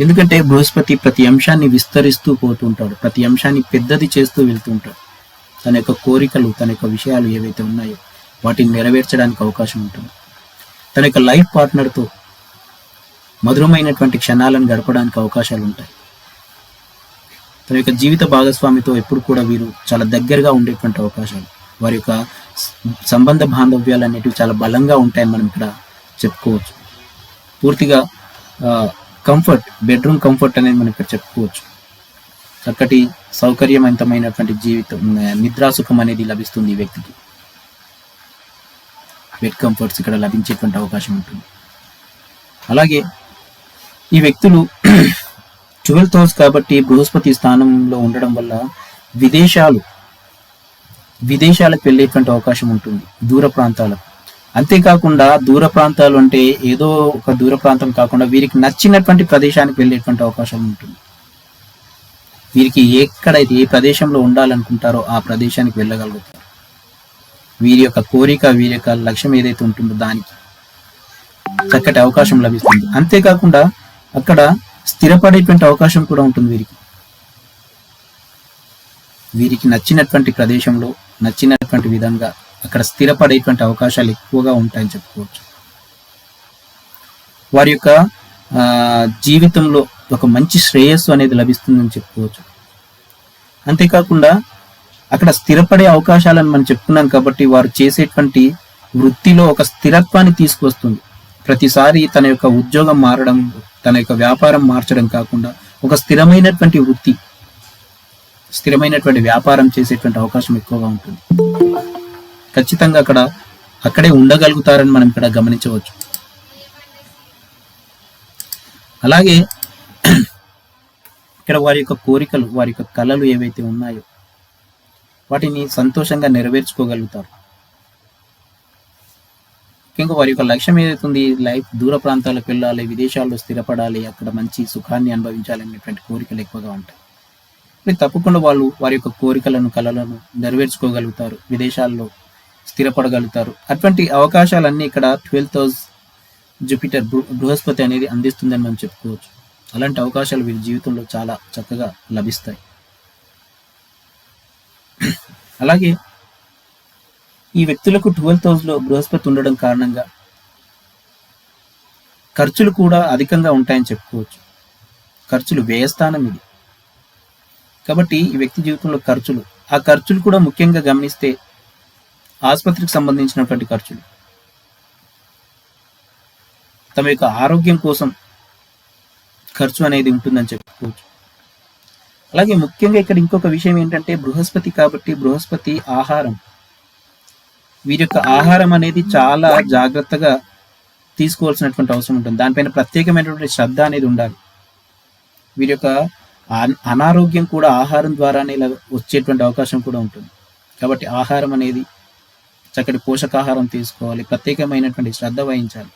ఎందుకంటే బృహస్పతి ప్రతి అంశాన్ని విస్తరిస్తూ పోతుంటాడు, ప్రతి అంశాన్ని పెద్దది చేస్తూ వెళ్తుంటాడు. తన యొక్క కోరికలు, తన యొక్క విషయాలు ఏవైతే ఉన్నాయో వాటిని నెరవేర్చడానికి అవకాశం ఉంటుంది. తన యొక్క లైఫ్ పార్ట్నర్తో మధురమైనటువంటి క్షణాలను గడపడానికి అవకాశాలు ఉంటాయి. తన యొక్క జీవిత భాగస్వామితో ఎప్పుడు కూడా వీరు చాలా దగ్గరగా ఉండేటువంటి అవకాశాలు, వారి యొక్క సంబంధ బాంధవ్యాలు అనేటివి చాలా బలంగా ఉంటాయని మనం ఇక్కడ చెప్పుకోవచ్చు. పూర్తిగా కంఫర్ట్, బెడ్రూమ్ కంఫర్ట్ అనేది మనం ఇక్కడ చెప్పుకోవచ్చు. చక్కటి సౌకర్యవంతమైనటువంటి జీవితం, నిద్రాసుఖం అనేది లభిస్తుంది ఈ వ్యక్తికి. బెడ్ కంఫర్ట్స్ ఇక్కడ లభించేటువంటి అవకాశం ఉంటుంది. అలాగే ఈ వ్యక్తులు 12th హౌస్ కాబట్టి బృహస్పతి స్థానంలో ఉండడం వల్ల విదేశాలకు వెళ్ళేటువంటి అవకాశం ఉంటుంది, దూర ప్రాంతాలకు. అంతేకాకుండా దూర ప్రాంతాలు అంటే ఏదో ఒక దూర ప్రాంతం కాకుండా వీరికి నచ్చినటువంటి ప్రదేశానికి వెళ్ళేటువంటి అవకాశం ఉంటుంది. వీరికి ఎక్కడైతే ఏ ప్రదేశంలో ఉండాలనుకుంటారో ఆ ప్రదేశానికి వెళ్ళగలుగుతారు. వీరి యొక్క కోరిక, వీరి యొక్క లక్ష్యం ఏదైతే ఉంటుందో దానికి చక్కటి అవకాశం లభిస్తుంది. అంతేకాకుండా అక్కడ స్థిరపడేటువంటి అవకాశం కూడా ఉంటుంది. వీరికి నచ్చినటువంటి ప్రదేశంలో నచ్చినటువంటి విధంగా అక్కడ స్థిరపడేటువంటి అవకాశాలు ఎక్కువగా ఉంటాయని చెప్పుకోవచ్చు. వారి యొక్క జీవితంలో ఒక మంచి శ్రేయస్సు అనేది లభిస్తుందని చెప్పుకోవచ్చు. అంతేకాకుండా అక్కడ స్థిరపడే అవకాశాలను మనం చెప్పుకున్నాం కాబట్టి వారు చేసేటువంటి వృత్తిలో ఒక స్థిరత్వాన్ని తీసుకొస్తుంది. ప్రతిసారి తన యొక్క ఉద్యోగం మారడం, తన యొక్క వ్యాపారం మార్చడం కాకుండా ఒక స్థిరమైనటువంటి వృత్తి, స్థిరమైనటువంటి వ్యాపారం చేసేటువంటి అవకాశం ఎక్కువగా ఉంటుంది. ఖచ్చితంగా అక్కడే ఉండగలుగుతారని మనం ఇక్కడ గమనించవచ్చు. అలాగే ఇక్కడ వారి యొక్క కోరికలు, వారి యొక్క కళలు ఏవైతే ఉన్నాయో వాటిని సంతోషంగా నెరవేర్చుకోగలుగుతారు. ముఖ్యంగా వారి యొక్క లక్ష్యం ఏదైతుంది, లైఫ్ దూర ప్రాంతాలకు వెళ్ళాలి, విదేశాల్లో స్థిరపడాలి, అక్కడ మంచి సుఖాన్ని అనుభవించాలి అనేటువంటి కోరికలు ఎక్కువగా ఉంటాయి. తప్పకుండా వాళ్ళు వారి యొక్క కోరికలను, కళలను నెరవేర్చుకోగలుగుతారు, విదేశాల్లో స్థిరపడగలుగుతారు. అటువంటి అవకాశాలన్నీ ఇక్కడ 12th హౌస్ జూపిటర్, బృహస్పతి అనేది అందిస్తుందని మనం చెప్పుకోవచ్చు. అలాంటి అవకాశాలు వీరి జీవితంలో చాలా చక్కగా లభిస్తాయి. అలాగే ఈ వ్యక్తులకు 12th హౌస్లో బృహస్పతి ఉండడం కారణంగా ఖర్చులు కూడా అధికంగా ఉంటాయని చెప్పుకోవచ్చు. ఖర్చులు వ్యయస్థానం ఇది కాబట్టి ఈ వ్యక్తి జీవితంలో ఆ ఖర్చులు కూడా ముఖ్యంగా గమనిస్తే ఆసుపత్రికి సంబంధించినటువంటి ఖర్చులు, తమ యొక్క ఆరోగ్యం కోసం ఖర్చు అనేది ఉంటుందని చెప్పుకోవచ్చు. అలాగే ముఖ్యంగా ఇక్కడ ఇంకొక విషయం ఏంటంటే బృహస్పతి కాబట్టి బృహస్పతి ఆహారం, వీరి యొక్క ఆహారం అనేది చాలా జాగ్రత్తగా తీసుకోవాల్సినటువంటి అవసరం ఉంటుంది. దానిపైన ప్రత్యేకమైనటువంటి శ్రద్ధ అనేది ఉండాలి. వీరి యొక్క అనారోగ్యం కూడా ఆహారం ద్వారానే వచ్చేటువంటి అవకాశం కూడా ఉంటుంది. కాబట్టి ఆహారం అనేది చక్కటి పోషకాహారం తీసుకోవాలి, ప్రత్యేకమైనటువంటి శ్రద్ధ వహించాలి.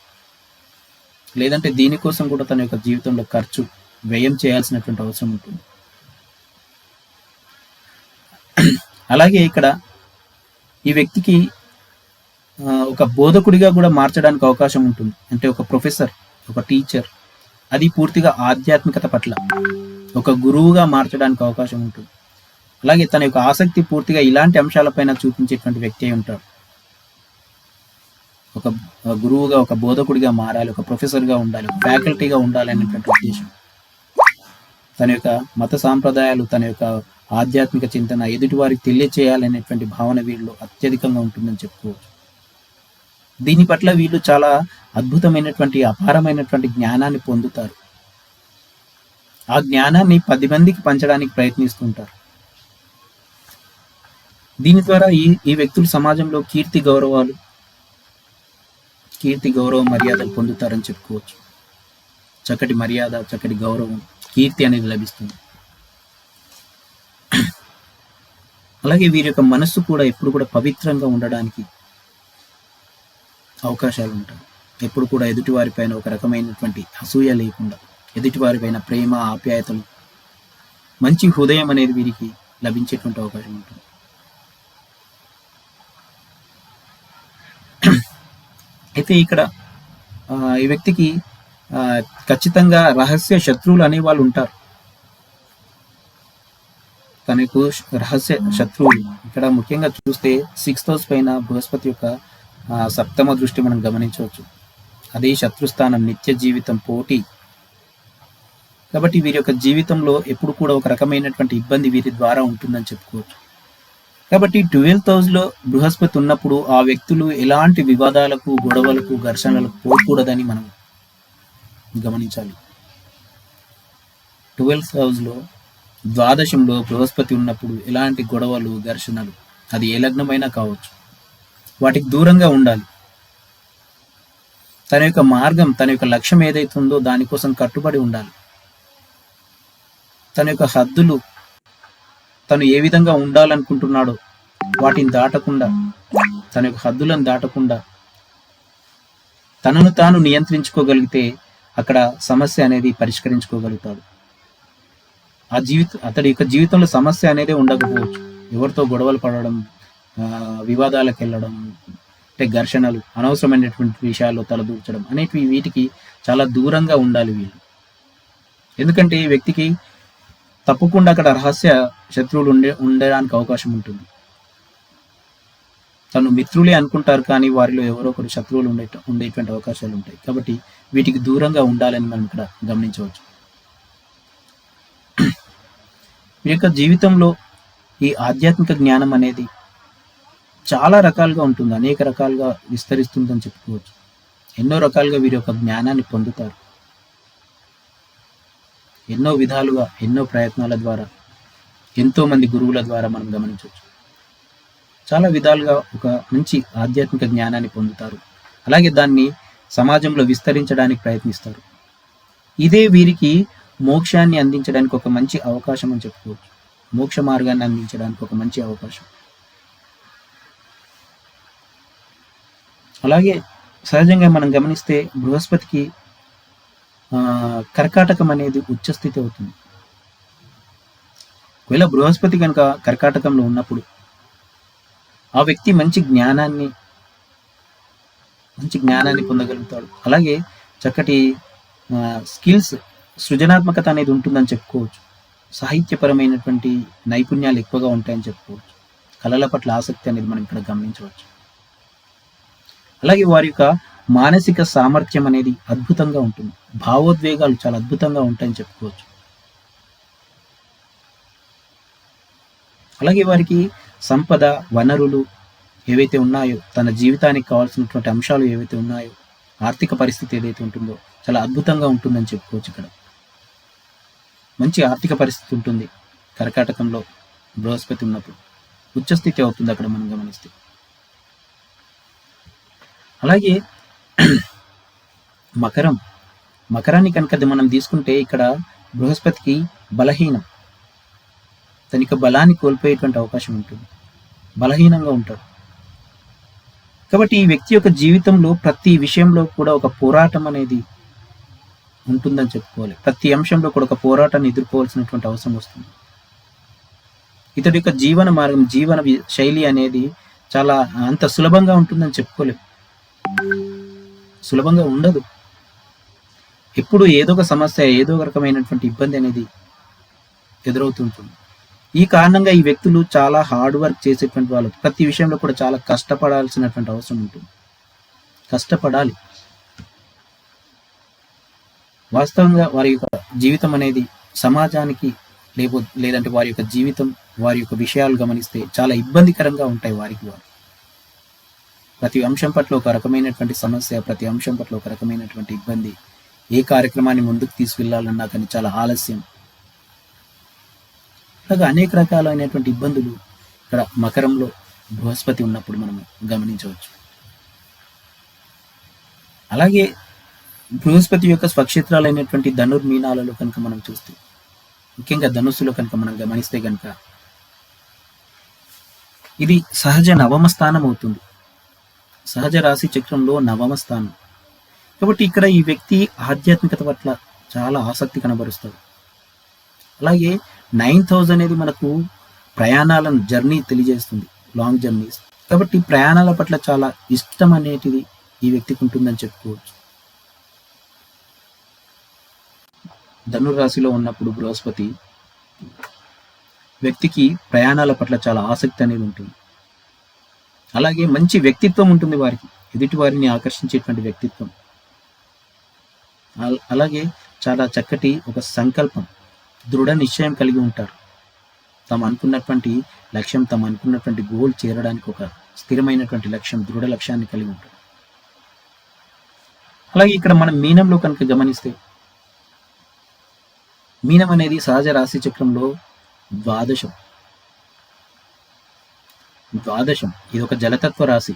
లేదంటే దీనికోసం కూడా తన యొక్క జీవితంలో ఖర్చు, వ్యయం చేయాల్సినటువంటి అవసరం ఉంటుంది. అలాగే ఇక్కడ ఈ వ్యక్తికి ఒక బోధకుడిగా కూడా మార్చడానికి అవకాశం ఉంటుంది. అంటే ఒక ప్రొఫెసర్, ఒక టీచర్, అది పూర్తిగా ఆధ్యాత్మికత పట్ల ఒక గురువుగా మార్చడానికి అవకాశం ఉంటుంది. అలాగే తన యొక్క ఆసక్తి పూర్తిగా ఇలాంటి అంశాలపైన చూపించేటువంటి వ్యక్తి అయి ఉంటాడు. ఒక గురువుగా, ఒక బోధకుడిగా మారాలి, ఒక ప్రొఫెసర్గా ఉండాలి, ఒక ఫ్యాకల్టీగా ఉండాలి అనేటువంటి ఉద్దేశం. తన యొక్క మత సాంప్రదాయాలు, తన యొక్క ఆధ్యాత్మిక చింతన ఎదుటి వారికి తెలియచేయాలనేటువంటి భావన వీళ్ళు అత్యధికంగా ఉంటుందని చెప్పుకోవచ్చు. దీని పట్ల వీళ్ళు చాలా అద్భుతమైనటువంటి, అపారమైనటువంటి జ్ఞానాన్ని పొందుతారు. ఆ జ్ఞానాన్ని 10 మందికి పంచడానికి ప్రయత్నిస్తుంటారు. దీని ద్వారా ఈ వ్యక్తులు సమాజంలో కీర్తి గౌరవ మర్యాదలు పొందుతారని చెప్పుకోవచ్చు. చక్కటి మర్యాద, చక్కటి గౌరవం, కీర్తి అనేది లభిస్తుంది. అలాగే వీరి యొక్క మనస్సు కూడా ఎప్పుడు కూడా పవిత్రంగా ఉండడానికి అవకాశాలు ఉంటాయి. ఎప్పుడు కూడా ఎదుటివారి పైన ఒక రకమైనటువంటి అసూయ లేకుండా, ఎదుటివారి పైన ప్రేమ, ఆప్యాయతలు, మంచి హృదయం అనేది వీరికి లభించేటువంటి అవకాశం ఉంటుంది. అయితే ఇక్కడ ఈ వ్యక్తికి ఆ, ఖచ్చితంగా రహస్య శత్రువులు అనే వాళ్ళు ఉంటారు. తనకు రహస్య శత్రువులు ఇక్కడ ముఖ్యంగా చూస్తే 6th హౌస్ పైన బృహస్పతి యొక్క సప్తమ దృష్టి మనం గమనించవచ్చు. అదే శత్రుస్థానం, నిత్య జీవితం, పోటీ. కాబట్టి వీరి యొక్క జీవితంలో ఎప్పుడు కూడా ఒక రకమైనటువంటి ఇబ్బంది వీరి ద్వారా ఉంటుందని చెప్పుకోవచ్చు. కాబట్టి 12th హౌస్లో బృహస్పతి ఉన్నప్పుడు ఆ వ్యక్తులు ఎలాంటి వివాదాలకు, గొడవలకు, ఘర్షణలకు పోకూడదని మనం గమనించాలి. 12th హౌస్లో ద్వాదశంలో బృహస్పతి ఉన్నప్పుడు ఎలాంటి గొడవలు, ఘర్షణలు, అది ఏ లగ్నమైనా కావచ్చు, వాటికి దూరంగా ఉండాలి. తన యొక్క మార్గం, తన యొక్క లక్ష్యం ఏదైతే ఉందో దానికోసం కట్టుబడి ఉండాలి. తన యొక్క హద్దులు, తను ఏ విధంగా ఉండాలనుకుంటున్నాడో వాటిని దాటకుండా, తన యొక్క హద్దులను దాటకుండా తనను తాను నియంత్రించుకోగలిగితే అక్కడ సమస్య అనేది పరిష్కరించుకోగలుగుతాడు. అతడి యొక్క జీవితంలో సమస్య అనేది ఉండకపోవచ్చు. ఎవరితో గొడవలు పడడం, వివాదాలకు వెళ్ళడం, అంటే ఘర్షణలు, అనవసరమైనటువంటి విషయాల్లో తలదూర్చడం అనేటివి, వీటికి చాలా దూరంగా ఉండాలి వీళ్ళు. ఎందుకంటే ఈ వ్యక్తికి తప్పకుండా అక్కడ రహస్య శత్రువులు ఉండడానికి అవకాశం ఉంటుంది. తను మిత్రులే అనుకుంటారు, కానీ వారిలో ఎవరో ఒకరు శత్రువులు ఉండేటువంటి అవకాశాలు ఉంటాయి. కాబట్టి వీటికి దూరంగా ఉండాలని మనం ఇక్కడ గమనించవచ్చు. మీ యొక్క జీవితంలో ఈ ఆధ్యాత్మిక జ్ఞానం అనేది చాలా రకాలుగా ఉంటుంది, అనేక రకాలుగా విస్తరిస్తుందని చెప్పుకోవచ్చు. ఎన్నో రకాలుగా వీరి యొక్క జ్ఞానాన్ని పొందుతారు. ఎన్నో విధాలుగా, ఎన్నో ప్రయత్నాల ద్వారా, ఎంతో మంది గురువుల ద్వారా మనం గమనించవచ్చు. చాలా విధాలుగా ఒక మంచి ఆధ్యాత్మిక జ్ఞానాన్ని పొందుతారు. అలాగే దాన్ని సమాజంలో విస్తరించడానికి ప్రయత్నిస్తారు. ఇదే వీరికి మోక్షాన్ని అందించడానికి ఒక మంచి అవకాశం అని చెప్పుకోవచ్చు. మోక్ష మార్గాన్ని అందించడానికి ఒక మంచి అవకాశం. అలాగే సహజంగా మనం గమనిస్తే బృహస్పతికి కర్కాటకం అనేది ఉచ్చస్థితి అవుతుంది. ఒకవేళ బృహస్పతి కనుక కర్కాటకంలో ఉన్నప్పుడు ఆ వ్యక్తి మంచి జ్ఞానాన్ని పొందగలుగుతాడు. అలాగే చక్కటి స్కిల్స్, సృజనాత్మకత అనేది ఉంటుందని చెప్పుకోవచ్చు. సాహిత్యపరమైనటువంటి నైపుణ్యాలు ఎక్కువగా ఉంటాయని చెప్పుకోవచ్చు. కళల పట్ల ఆసక్తి అనేది మనం ఇక్కడ గమనించవచ్చు. అలాగే వారి యొక్క మానసిక సామర్థ్యం అనేది అద్భుతంగా ఉంటుంది. భావోద్వేగాలు చాలా అద్భుతంగా ఉంటాయని చెప్పుకోవచ్చు. అలాగే వారికి సంపద, వనరులు ఏవైతే ఉన్నాయో, తన జీవితానికి కావాల్సినటువంటి అంశాలు ఏవైతే ఉన్నాయో, ఆర్థిక పరిస్థితి ఏదైతే ఉంటుందో చాలా అద్భుతంగా ఉంటుందని చెప్పుకోవచ్చు. ఇక్కడ మంచి ఆర్థిక పరిస్థితి ఉంటుంది కర్కాటకంలో బృహస్పతి ఉన్నప్పుడు. ఉచ్చస్థితి అవుతుంది అక్కడ మనం గమనిస్తే. అలాగే మకరాన్ని కనుక మనం తీసుకుంటే ఇక్కడ బృహస్పతికి బలహీనం, తన యొక్క బలాన్ని కోల్పోయేటువంటి అవకాశం ఉంటుంది. బలహీనంగా ఉంటాడు. కాబట్టి ఈ వ్యక్తి యొక్క జీవితంలో ప్రతి విషయంలో కూడా ఒక పోరాటం అనేది ఉంటుందని చెప్పుకోవాలి. ప్రతి అంశంలో కూడా ఒక పోరాటాన్ని ఎదుర్కోవాల్సినటువంటి అవసరం వస్తుంది. ఇతడి యొక్క జీవన మార్గం, జీవన శైలి అనేది చాలా అంత సులభంగా ఉంటుందని చెప్పుకోలేము. సులభంగా ఉండదు. ఎప్పుడు ఏదో ఒక సమస్య, ఏదో ఒక రకమైనటువంటి ఇబ్బంది అనేది ఎదురవుతుంటుంది. ఈ కారణంగా ఈ వ్యక్తులు చాలా హార్డ్ వర్క్ చేసేటువంటి వాళ్ళు. ప్రతి విషయంలో కూడా చాలా కష్టపడాల్సినటువంటి అవసరం ఉంటుంది. కష్టపడాలి. వాస్తవంగా వారి యొక్క జీవితం అనేది సమాజానికి లేదంటే వారి యొక్క జీవితం, వారి యొక్క విషయాలు గమనిస్తే చాలా ఇబ్బందికరంగా ఉంటాయి వారికి. వారు ప్రతి అంశం పట్ల ఒక రకమైనటువంటి సమస్య, ప్రతి అంశం పట్ల ఒక రకమైనటువంటి ఇబ్బంది. ఏ కార్యక్రమాన్ని ముందుకు తీసుకెళ్లాలన్నా కానీ చాలా ఆలస్యం. అలాగే అనేక రకాలైనటువంటి ఇబ్బందులు ఇక్కడ మకరంలో బృహస్పతి ఉన్నప్పుడు మనం గమనించవచ్చు. అలాగే బృహస్పతి యొక్క స్వక్షేత్రాలైనటువంటి ధనుర్మీనాలలో కనుక మనం చూస్తే, ముఖ్యంగా ధనుస్సులో కనుక మనం గమనిస్తే కనుక ఇది సహజ నవమ స్థానం అవుతుంది. సహజ రాశి చక్రంలో నవమ స్థానం. కాబట్టి ఇక్కడ ఈ వ్యక్తి ఆధ్యాత్మికత పట్ల చాలా ఆసక్తి కనబరుస్తాడు. అలాగే 9th హౌస్ అనేది మనకు జర్నీ తెలియజేస్తుంది, లాంగ్ జర్నీస్. కాబట్టి ప్రయాణాల పట్ల చాలా ఇష్టం అనేటిది ఈ వ్యక్తికి ఉంటుందని చెప్పుకోవచ్చు. ధనుర్రాశిలో ఉన్నప్పుడు బృహస్పతి వ్యక్తికి ప్రయాణాల పట్ల చాలా ఆసక్తి అనేది ఉంటుంది. అలాగే మంచి వ్యక్తిత్వం ఉంటుంది వారికి, ఎదుటి వారిని ఆకర్షించేటువంటి వ్యక్తిత్వం. అలాగే చాలా చక్కటి ఒక సంకల్పం, దృఢ నిశ్చయం కలిగి ఉంటారు. తాము అనుకున్నటువంటి లక్ష్యం, తాము అనుకున్నటువంటి గోల్ చేరడానికి ఒక స్థిరమైనటువంటి లక్ష్యం, దృఢ లక్ష్యాన్ని కలిగి ఉంటారు. అలాగే ఇక్కడ మనం మీనంలో కనుక గమనిస్తే, మీనం అనేది సహజ రాశి చక్రంలో ద్వాదశం. ఇది ఒక జలతత్వ రాశి.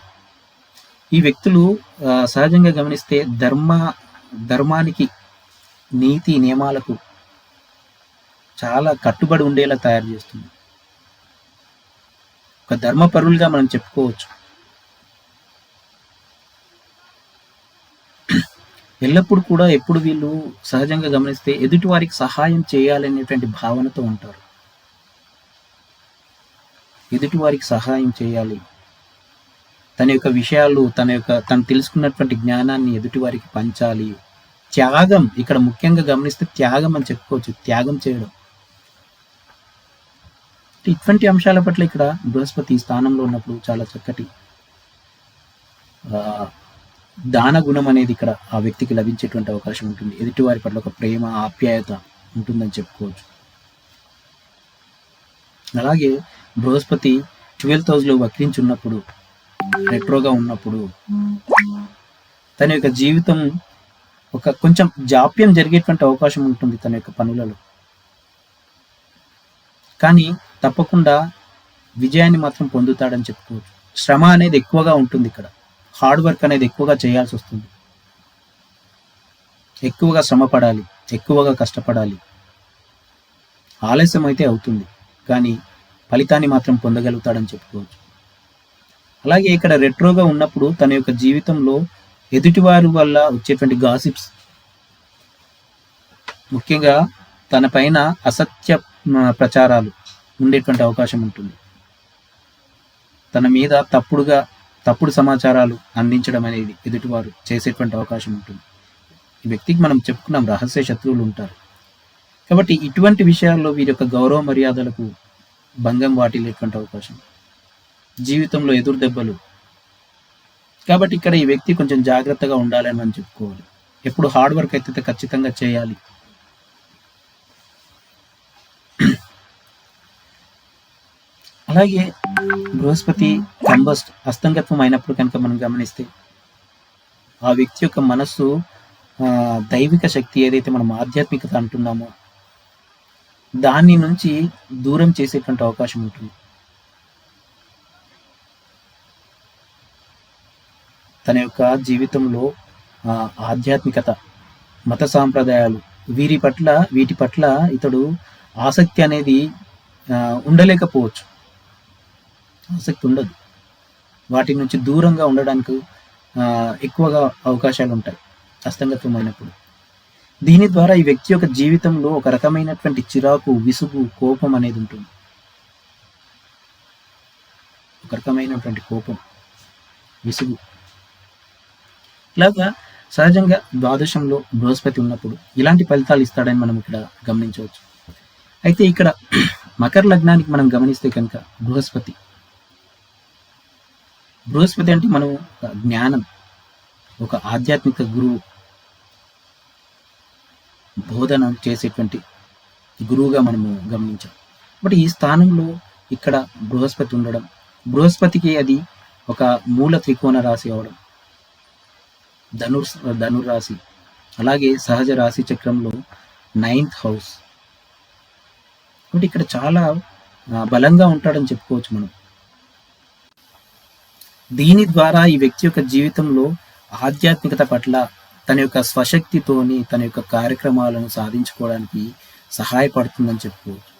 ఈ వ్యక్తులు సహజంగా గమనిస్తే ధర్మానికి, నీతి నియమాలకు చాలా కట్టుబడి ఉండేలా తయారు చేస్తుంది. ఒక ధర్మపరులుగా మనం చెప్పుకోవచ్చు. ఎల్లప్పుడు కూడా ఎప్పుడు వీళ్ళు సహజంగా గమనిస్తే ఎదుటి వారికి సహాయం చేయాలనేటువంటి భావనతో ఉంటారు. ఎదుటి వారికి సహాయం చేయాలి, తన యొక్క విషయాలు, తను తెలుసుకున్నటువంటి జ్ఞానాన్ని ఎదుటి వారికి పంచాలి. త్యాగం, ఇక్కడ ముఖ్యంగా గమనిస్తే త్యాగం అని చెప్పుకోవచ్చు, త్యాగం చేయడం. ఇటువంటి అంశాల పట్ల ఇక్కడ బృహస్పతి స్థానంలో ఉన్నప్పుడు చాలా చక్కటి దాన గుణం అనేది ఇక్కడ ఆ వ్యక్తికి లభించేటువంటి అవకాశం ఉంటుంది. ఎదుటి వారి పట్ల ఒక ప్రేమ, ఆప్యాయత ఉంటుందని చెప్పుకోవచ్చు. అలాగే బృహస్పతి 12th హౌస్లో వక్రించి ఉన్నప్పుడు, రెట్రోగా ఉన్నప్పుడు తన యొక్క జీవితం ఒక కొంచెం జాప్యం జరిగేటువంటి అవకాశం ఉంటుంది తన యొక్క పనులలో. కానీ తప్పకుండా విజయాన్ని మాత్రం పొందుతాడని చెప్పుకోవచ్చు. శ్రమ అనేది ఎక్కువగా ఉంటుంది ఇక్కడ, హార్డ్ వర్క్ అనేది ఎక్కువగా చేయాల్సి వస్తుంది. ఎక్కువగా శ్రమ పడాలి, ఎక్కువగా కష్టపడాలి. ఆలస్యం అయితే అవుతుంది, కానీ ఫలితాన్ని మాత్రం పొందగలుగుతాడని చెప్పుకోవచ్చు. అలాగే ఇక్కడ రెట్రోగా ఉన్నప్పుడు తన యొక్క జీవితంలో ఎదుటివారి వల్ల వచ్చేటువంటి గాసిప్స్, ముఖ్యంగా తన పైన అసత్య ప్రచారాలు ఉండేటువంటి అవకాశం ఉంటుంది. తన మీద తప్పుడు సమాచారాలు అందించడం అనేది ఎదుటివారు చేసేటువంటి అవకాశం ఉంటుంది. ఈ వ్యక్తికి మనం చెప్పుకున్నాం, రహస్య శత్రువులు ఉంటారు. కాబట్టి ఇటువంటి విషయాల్లో వీరి యొక్క గౌరవ మర్యాదలకు భంగం వాటిల్లేటువంటి అవకాశం, జీవితంలో ఎదురు దెబ్బలు. కాబట్టి ఇక్కడ ఈ వ్యక్తి కొంచెం జాగ్రత్తగా ఉండాలని మనం చెప్పుకోవాలి. ఎప్పుడు హార్డ్ వర్క్ అయితే ఖచ్చితంగా చేయాలి. అలాగే బృహస్పతి కంబస్ట్ అస్తంగత్వం అయినప్పుడు కనుక మనం గమనిస్తే ఆ వ్యక్తి యొక్క మనస్సు దైవిక శక్తి ఏదైతే మనం ఆధ్యాత్మికత అంటున్నామో దాని నుంచి దూరం చేసేటువంటి అవకాశం ఉంటుంది. తన యొక్క జీవితంలో ఆధ్యాత్మికత, మత సాంప్రదాయాలు వీటి పట్ల ఇతడు ఆసక్తి అనేది ఉండలేకపోవచ్చు. ఆసక్తి ఉండదు. వాటి నుంచి దూరంగా ఉండడానికి ఎక్కువగా అవకాశాలు ఉంటాయి అస్తంగత్వం అయినప్పుడు. దీని ద్వారా ఈ వ్యక్తి యొక్క జీవితంలో ఒక రకమైనటువంటి చిరాకు, విసుగు, కోపం అనేది ఉంటుంది. ఒక రకమైనటువంటి కోపం, విసుగు. ఇలాగా సహజంగా ద్వాదశంలో బృహస్పతి ఉన్నప్పుడు ఇలాంటి ఫలితాలు ఇస్తాడని మనం ఇక్కడ గమనించవచ్చు. అయితే ఇక్కడ మకర లగ్నానికి మనం గమనిస్తే కనుక బృహస్పతి అంటే మనం జ్ఞానం, ఒక ఆధ్యాత్మిక గురువు, బోధన చేసేటువంటి గురువుగా మనము గమనించాం. బట్ ఈ స్థానంలో ఇక్కడ బృహస్పతి ఉండడం, బృహస్పతికి అది ఒక మూల త్రికోణ రాశి అవడం, ధనుర్రాశి, అలాగే సహజ రాశి చక్రంలో 9th హౌస్. కాబట్టి ఇక్కడ చాలా బలంగా ఉంటాడని చెప్పుకోవచ్చు మనం. దీని ద్వారా ఈ వ్యక్తి యొక్క జీవితంలో ఆధ్యాత్మికత పట్ల తన యొక్క స్వశక్తితోని తన యొక్క కార్యక్రమాలను సాధించుకోవడానికి సహాయపడుతుందని చెప్పుకోవచ్చు.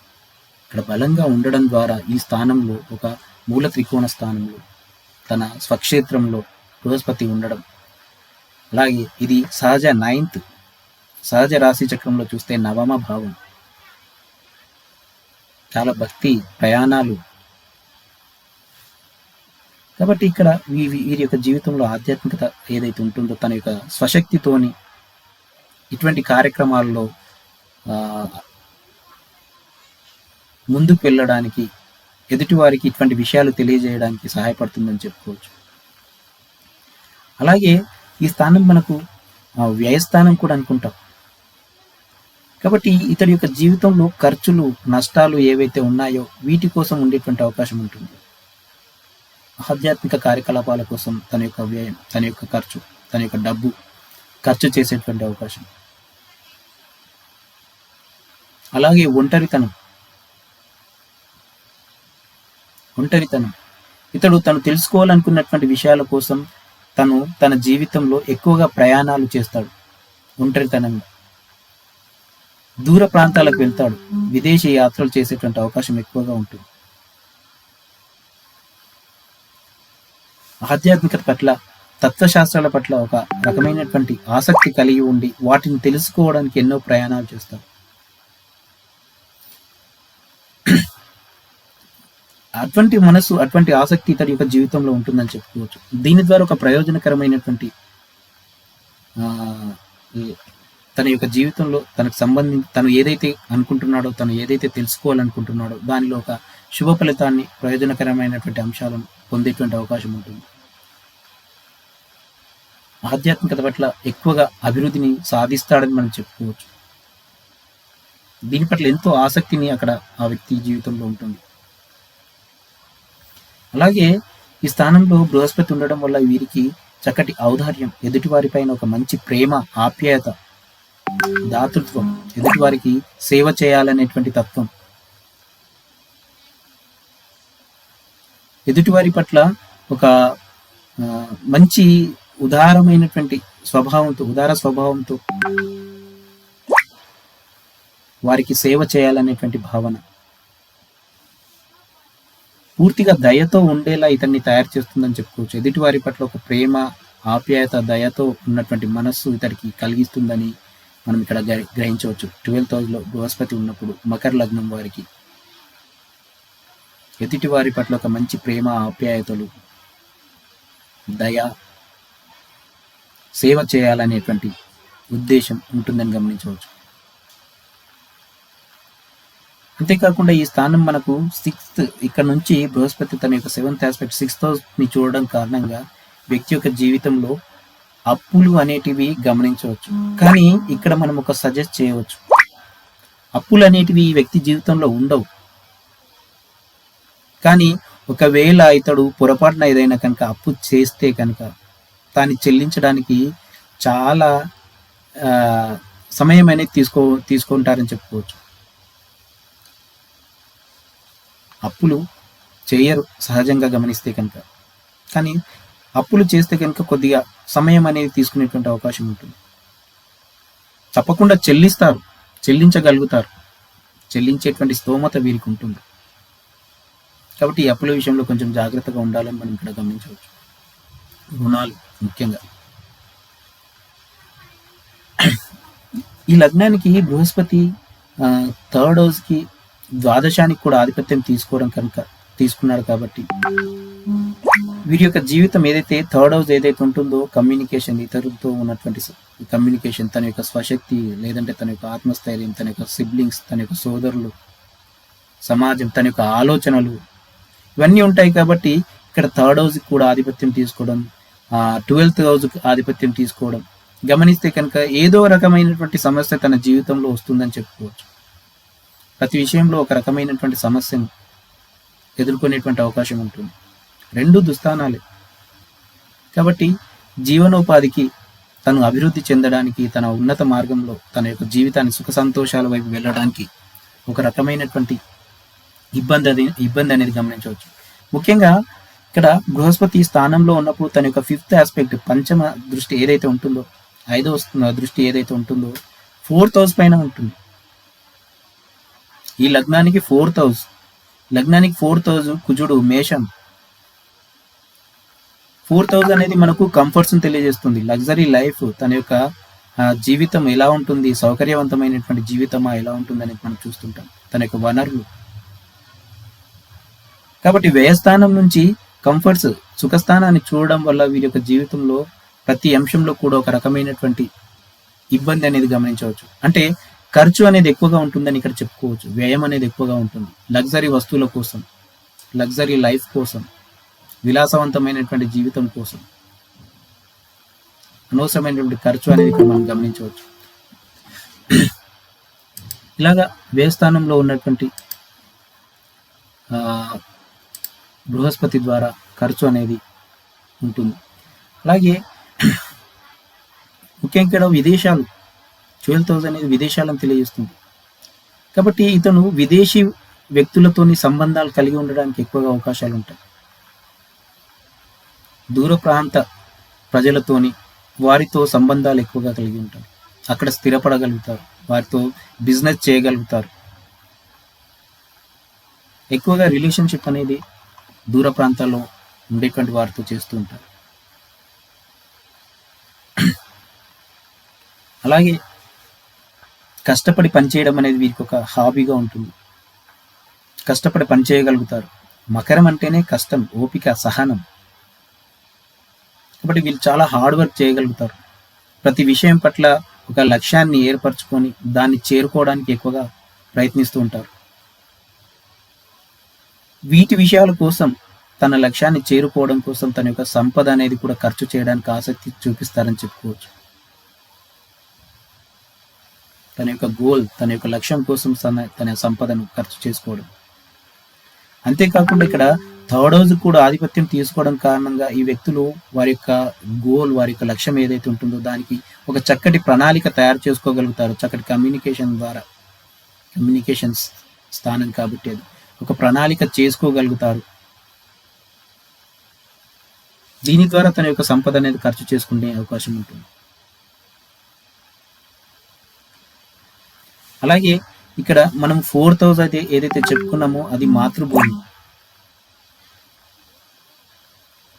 ఇక్కడ బలంగా ఉండడం ద్వారా ఈ స్థానంలో ఒక మూల త్రికోణ స్థానంలో తన స్వక్షేత్రంలో బృహస్పతి ఉండడం, అలాగే ఇది సహజ రాశి చక్రంలో చూస్తే 9వ భావం. చాలా భక్తి, ప్రయాణాలు. కాబట్టి ఇక్కడ వీరి యొక్క జీవితంలో ఆధ్యాత్మికత ఏదైతే ఉంటుందో తన యొక్క స్వశక్తితోని ఇటువంటి కార్యక్రమాల్లో ముందుకు వెళ్ళడానికి, ఎదుటివారికి ఇటువంటి విషయాలు తెలియజేయడానికి సహాయపడుతుందని చెప్పుకోవచ్చు. అలాగే ఈ స్థానం మనకు వ్యయస్థానం కూడా అనుకుంటాం. కాబట్టి ఇతడి యొక్క జీవితంలో ఖర్చులు, నష్టాలు ఏవైతే ఉన్నాయో వీటి కోసం ఉండేటువంటి అవకాశం ఉంటుంది. ఆధ్యాత్మిక కార్యకలాపాల కోసం తన యొక్క వ్యయం, తన యొక్క ఖర్చు, తన యొక్క డబ్బు ఖర్చు చేసేటువంటి అవకాశం. అలాగే ఒంటరితనం ఇతడు తను తెలుసుకోవాలనుకున్నటువంటి విషయాల కోసం తన జీవితంలో ఎక్కువగా ప్రయాణాలు చేస్తాడు. ఒంటరితనంగా దూర ప్రాంతాలకు వెళ్తాడు. విదేశీ యాత్రలు చేసేటువంటి అవకాశం ఎక్కువగా ఉంటుంది. ఆధ్యాత్మికత పట్ల, తత్వశాస్త్రాల పట్ల ఒక రకమైనటువంటి ఆసక్తి కలిగి ఉండి వాటిని తెలుసుకోవడానికి ఎన్నో ప్రయాణాలు చేస్తాడు. అటువంటి మనసు, అటువంటి ఆసక్తి ఇతడి యొక్క జీవితంలో ఉంటుందని చెప్పుకోవచ్చు. దీని ద్వారా ఒక ప్రయోజనకరమైనటువంటి తన యొక్క జీవితంలో తనకు సంబంధించి తను ఏదైతే అనుకుంటున్నాడో, తను ఏదైతే తెలుసుకోవాలనుకుంటున్నాడో దానిలో ఒక శుభ ఫలితాన్ని, ప్రయోజనకరమైనటువంటి అంశాలను పొందేటువంటి అవకాశం ఉంటుంది. ఆధ్యాత్మికత పట్ల ఎక్కువగా అభివృద్ధిని సాధిస్తాడని మనం చెప్పుకోవచ్చు. దీని పట్ల ఎంతో ఆసక్తిని అక్కడ ఆ వ్యక్తి జీవితంలో ఉంటుంది. అలాగే ఈ స్థానంలో బృహస్పతి ఉండడం వల్ల వీరికి చక్కటి ఔదార్యం, ఎదుటివారిపైన ఒక మంచి ప్రేమ, ఆప్యాయత, దాతృత్వం, ఎదుటివారికి సేవ చేయాలనేటువంటి తత్వం, ఎదుటివారి పట్ల ఒక మంచి ఉదార స్వభావంతో వారికి సేవ చేయాలనేటువంటి భావన, పూర్తిగా దయతో ఉండేలా ఇతన్ని తయారు చేస్తుందని చెప్పుకోవచ్చు. ఎదుటివారి పట్ల ఒక ప్రేమ, ఆప్యాయత, దయతో ఉన్నటువంటి మనస్సు ఇతడికి కలిగిస్తుందని మనం ఇక్కడ గ్రహించవచ్చు. 12th హౌస్లో బృహస్పతి ఉన్నప్పుడు మకర లగ్నం వారికి ఎదుటివారి పట్ల ఒక మంచి ప్రేమ, ఆప్యాయతలు, దయ, సేవ చేయాలనేటువంటి ఉద్దేశం ఉంటుందని గమనించవచ్చు. అంతేకాకుండా ఈ స్థానం మనకు 6th, ఇక్కడ నుంచి బృహస్పతి తన యొక్క 7th ఆస్పెక్ట్ 6th హౌస్ ని చూడడం కారణంగా వ్యక్తి యొక్క జీవితంలో అప్పులు అనేటివి గమనించవచ్చు. కానీ ఇక్కడ మనం ఒక సజెస్ట్ చేయవచ్చు, అప్పులు అనేటివి ఈ వ్యక్తి జీవితంలో ఉండవు. కానీ ఒకవేళ ఇతడు పొరపాటున ఏదైనా కనుక అప్పు చేస్తే కనుక దాన్ని చెల్లించడానికి చాలా సమయం అనేది తీసుకుంటారని చెప్పుకోవచ్చు. అప్పులు చేయరు సహజంగా గమనిస్తే కనుక, కానీ అప్పులు చేస్తే కనుక కొద్దిగా సమయం అనేది తీసుకునేటువంటి అవకాశం ఉంటుంది. తప్పకుండా చెల్లించగలుగుతారు, చెల్లించేటువంటి స్తోమత వీరికి ఉంటుంది. కాబట్టి ఈ అప్పుల విషయంలో కొంచెం జాగ్రత్తగా ఉండాలని మనం ఇక్కడ గమనించవచ్చు. రుణాలు ముఖ్యంగా. ఈ లగ్నానికి బృహస్పతి 3rd హౌస్కి, ద్వాదశానికి కూడా ఆధిపత్యం తీసుకున్నాడు. కాబట్టి వీరి యొక్క జీవితం ఏదైతే 3rd హౌస్ ఏదైతే ఉంటుందో, కమ్యూనికేషన్, ఇతరులతో ఉన్నటువంటి కమ్యూనికేషన్, తన యొక్క స్వశక్తి, లేదంటే తన యొక్క ఆత్మస్థైర్యం, తన యొక్క సిబ్లింగ్స్, తన యొక్క సోదరులు, సమాజం, తన యొక్క ఆలోచనలు, ఇవన్నీ ఉంటాయి. కాబట్టి ఇక్కడ 3rd హౌస్కి కూడా ఆధిపత్యం తీసుకోవడం, 12th హౌస్కి ఆధిపత్యం తీసుకోవడం గమనిస్తే కనుక ఏదో రకమైనటువంటి సమస్య తన జీవితంలో వస్తుందని చెప్పుకోవచ్చు. ప్రతి విషయంలో ఒక రకమైనటువంటి సమస్యను ఎదుర్కొనేటువంటి అవకాశం ఉంటుంది. 2 దుస్థానాలే. కాబట్టి జీవనోపాధికి, తను అభివృద్ధి చెందడానికి, తన ఉన్నత మార్గంలో తన యొక్క జీవితాన్ని సుఖ సంతోషాల వైపు వెళ్ళడానికి ఒక రకమైనటువంటి ఇబ్బంది అనేది గమనించవచ్చు. ముఖ్యంగా ఇక్కడ బృహస్పతి స్థానంలో ఉన్నప్పుడు తన యొక్క 5th ఆస్పెక్ట్, పంచమ దృష్టి ఏదైతే ఉంటుందో, 5వ దృష్టి ఏదైతే ఉంటుందో 4th హౌస్ పైన ఉంటుంది. ఈ లగ్నానికి 4th హౌస్, లగ్నానికి 4th హౌస్ కుజుడు, మేషం. 4th హౌస్ అనేది మనకు కంఫర్ట్స్ తెలియజేస్తుంది, లగ్జరీ లైఫ్, తన యొక్క జీవితం ఎలా ఉంటుంది, సౌకర్యవంతమైనటువంటి జీవితమా ఎలా ఉంటుంది అనేది మనం చూస్తుంటాం, తన యొక్క వనరులు. కాబట్టి వ్యయస్థానం నుంచి కంఫర్ట్స్, సుఖస్థానాన్ని చూడడం వల్ల వీరి యొక్క జీవితంలో ప్రతి అంశంలో కూడా ఒక రకమైనటువంటి ఇబ్బంది అనేది గమనించవచ్చు. అంటే ఖర్చు అనేది ఎక్కువగా ఉంటుందని ఇక్కడ చెప్పుకోవచ్చు. వ్యయం అనేది ఎక్కువగా ఉంటుంది. లగ్జరీ వస్తువుల కోసం, లగ్జరీ లైఫ్ కోసం, విలాసవంతమైనటువంటి జీవితం కోసం అనవసరమైనటువంటి ఖర్చు అనేది ఇక్కడ మనం గమనించవచ్చు. ఇలాగా వ్యయస్థానంలో ఉన్నటువంటి బృహస్పతి ద్వారా ఖర్చు అనేది ఉంటుంది. అలాగే ముఖ్యంగా ఇక్కడ విదేశాలు 12,000 అనేది విదేశాలను తెలియజేస్తుంది. కాబట్టి ఇతను విదేశీ వ్యక్తులతోని సంబంధాలు కలిగి ఉండడానికి ఎక్కువగా అవకాశాలు ఉంటాయి. దూర ప్రాంత ప్రజలతోని వారితో సంబంధాలు ఎక్కువగా కలిగి ఉంటారు. అక్కడ స్థిరపడగలుగుతారు, వారితో బిజినెస్ చేయగలుగుతారు. ఎక్కువగా రిలేషన్షిప్ అనేది దూర ప్రాంతాల్లో ఉండేటువంటి వారితో చేస్తూ ఉంటారు. అలాగే కష్టపడి పనిచేయడం అనేది వీరికి ఒక హాబీగా ఉంటుంది. కష్టపడి పని చేయగలుగుతారు. మకరం అంటేనే కష్టం, ఓపిక, సహనం. కాబట్టి వీళ్ళు చాలా హార్డ్ వర్క్ చేయగలుగుతారు. ప్రతి విషయం పట్ల ఒక లక్ష్యాన్ని ఏర్పరచుకొని దాన్ని చేరుకోవడానికి ఎక్కువగా ప్రయత్నిస్తూ ఉంటారు. వీటి విషయాల కోసం, తన లక్ష్యాన్ని చేరుకోవడం కోసం తన యొక్క సంపద అనేది కూడా ఖర్చు చేయడానికి ఆసక్తి చూపిస్తారని చెప్పుకోవచ్చు. తన యొక్క గోల్, తన యొక్క లక్ష్యం కోసం తన సంపదను ఖర్చు చేసుకోవడం. అంతేకాకుండా ఇక్కడ థర్డ్ హౌస్ కూడా ఆధిపత్యం తీసుకోవడం కారణంగా ఈ వ్యక్తులు వారి యొక్క గోల్, వారి యొక్క లక్ష్యం ఏదైతే ఉంటుందో దానికి ఒక చక్కటి ప్రణాళిక తయారు చేసుకోగలుగుతారు. చక్కటి కమ్యూనికేషన్ ద్వారా, కమ్యూనికేషన్స్ స్థానం కాబట్టి అది ఒక ప్రణాళిక చేసుకోగలుగుతారు. దీని ద్వారా తన యొక్క సంపద అనేది ఖర్చు చేసుకునే అవకాశం ఉంటుంది. అలాగే ఇక్కడ మనం 4th హౌస్ అయితే ఏదైతే చెప్పుకున్నామో అది మాతృభూమి.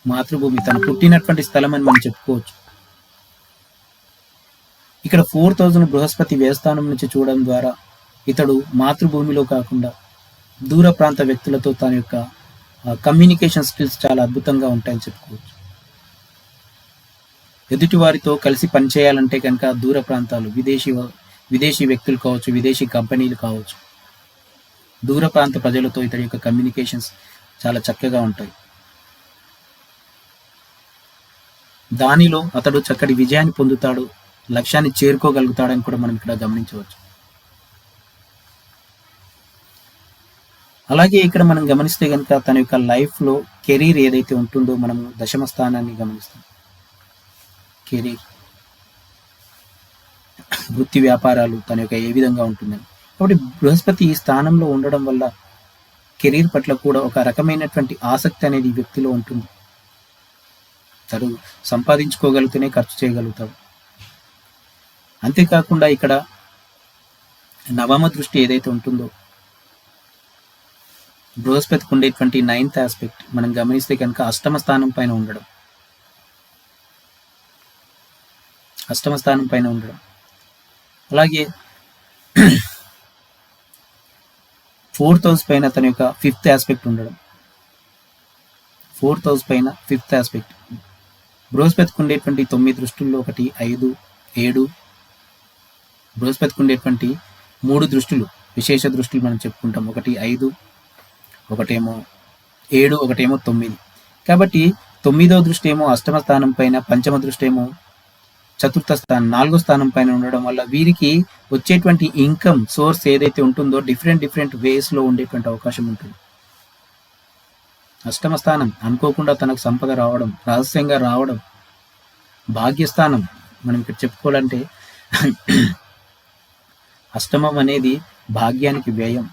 మాతృభూమి తను పుట్టినటువంటి స్థలం అని మనం చెప్పుకోవచ్చు. ఇక్కడ 4th హౌస్ను బృహస్పతి వ్యయస్థానం నుంచి చూడడం ద్వారా ఇతడు మాతృభూమిలో కాకుండా దూర ప్రాంత వ్యక్తులతో తన యొక్క కమ్యూనికేషన్ స్కిల్స్ చాలా అద్భుతంగా ఉంటాయని చెప్పుకోవచ్చు. ఎదుటి వారితో కలిసి పనిచేయాలంటే కనుక దూర ప్రాంతాలు, విదేశీ వ్యక్తులు కావచ్చు, విదేశీ కంపెనీలు కావచ్చు, దూర ప్రాంత ప్రజలతో ఇతడి యొక్క కమ్యూనికేషన్స్ చాలా చక్కగా ఉంటాయి. దానిలో అతడు చక్కటి విజయాన్ని పొందుతాడు, లక్ష్యాన్ని చేరుకోగలుగుతాడని కూడా మనం ఇక్కడ గమనించవచ్చు. అలాగే ఇక్కడ మనం గమనిస్తే కనుక తన యొక్క లైఫ్లో కెరీర్ ఏదైతే ఉంటుందో మనము దశమ స్థానాన్ని గమనిస్తాం. కెరీర్, వృత్తి వ్యాపారాలు తన యొక్క ఏ విధంగా ఉంటుందని. కాబట్టి బృహస్పతి ఈ స్థానంలో ఉండడం వల్ల కెరీర్ పట్ల కూడా ఒక రకమైనటువంటి ఆసక్తి అనేది ఈ వ్యక్తిలో ఉంటుంది. తను సంపాదించుకోగలిగితేనే ఖర్చు చేయగలుగుతాడు. అంతేకాకుండా ఇక్కడ నవమ దృష్టి ఏదైతే ఉంటుందో బృహస్పతికి ఉండేటువంటి 9th ఆస్పెక్ట్ మనం గమనిస్తే కనుక అష్టమ స్థానం పైన ఉండడం. అలాగే 4th హౌస్ పైన తన యొక్క 5th ఆస్పెక్ట్ ఉండడం. 4th హౌస్ పైన 5th ఆస్పెక్ట్ బృహస్పతికి ఉండేటువంటి 9 దృష్టిల్లో 1, 5, 7. బృహస్పతికి ఉండేటువంటి 3 దృష్టిలు, విశేష దృష్టిలు మనం చెప్పుకుంటాం. 1, 5, 1 7, 1 9. కాబట్టి 9వ దృష్టి ఏమో అష్టమ స్థానం పైన, పంచమ దృష్టి ఏమో చతుర్థ స్థానం, 4వ స్థానం పైన ఉండడం వల్ల వీరికి వచ్చేటువంటి ఇన్కమ్ సోర్స్ ఏదైతే ఉంటుందో డిఫరెంట్ వేస్లో ఉండేటువంటి అవకాశం ఉంటుంది. అష్టమ స్థానం అనుకోకుండా తనకు సంపద రావడం, రహస్యంగా రావడం. భాగ్యస్థానం మనం ఇక్కడ చెప్పుకోవాలంటే అష్టమం అనేది భాగ్యానికి వ్యయం.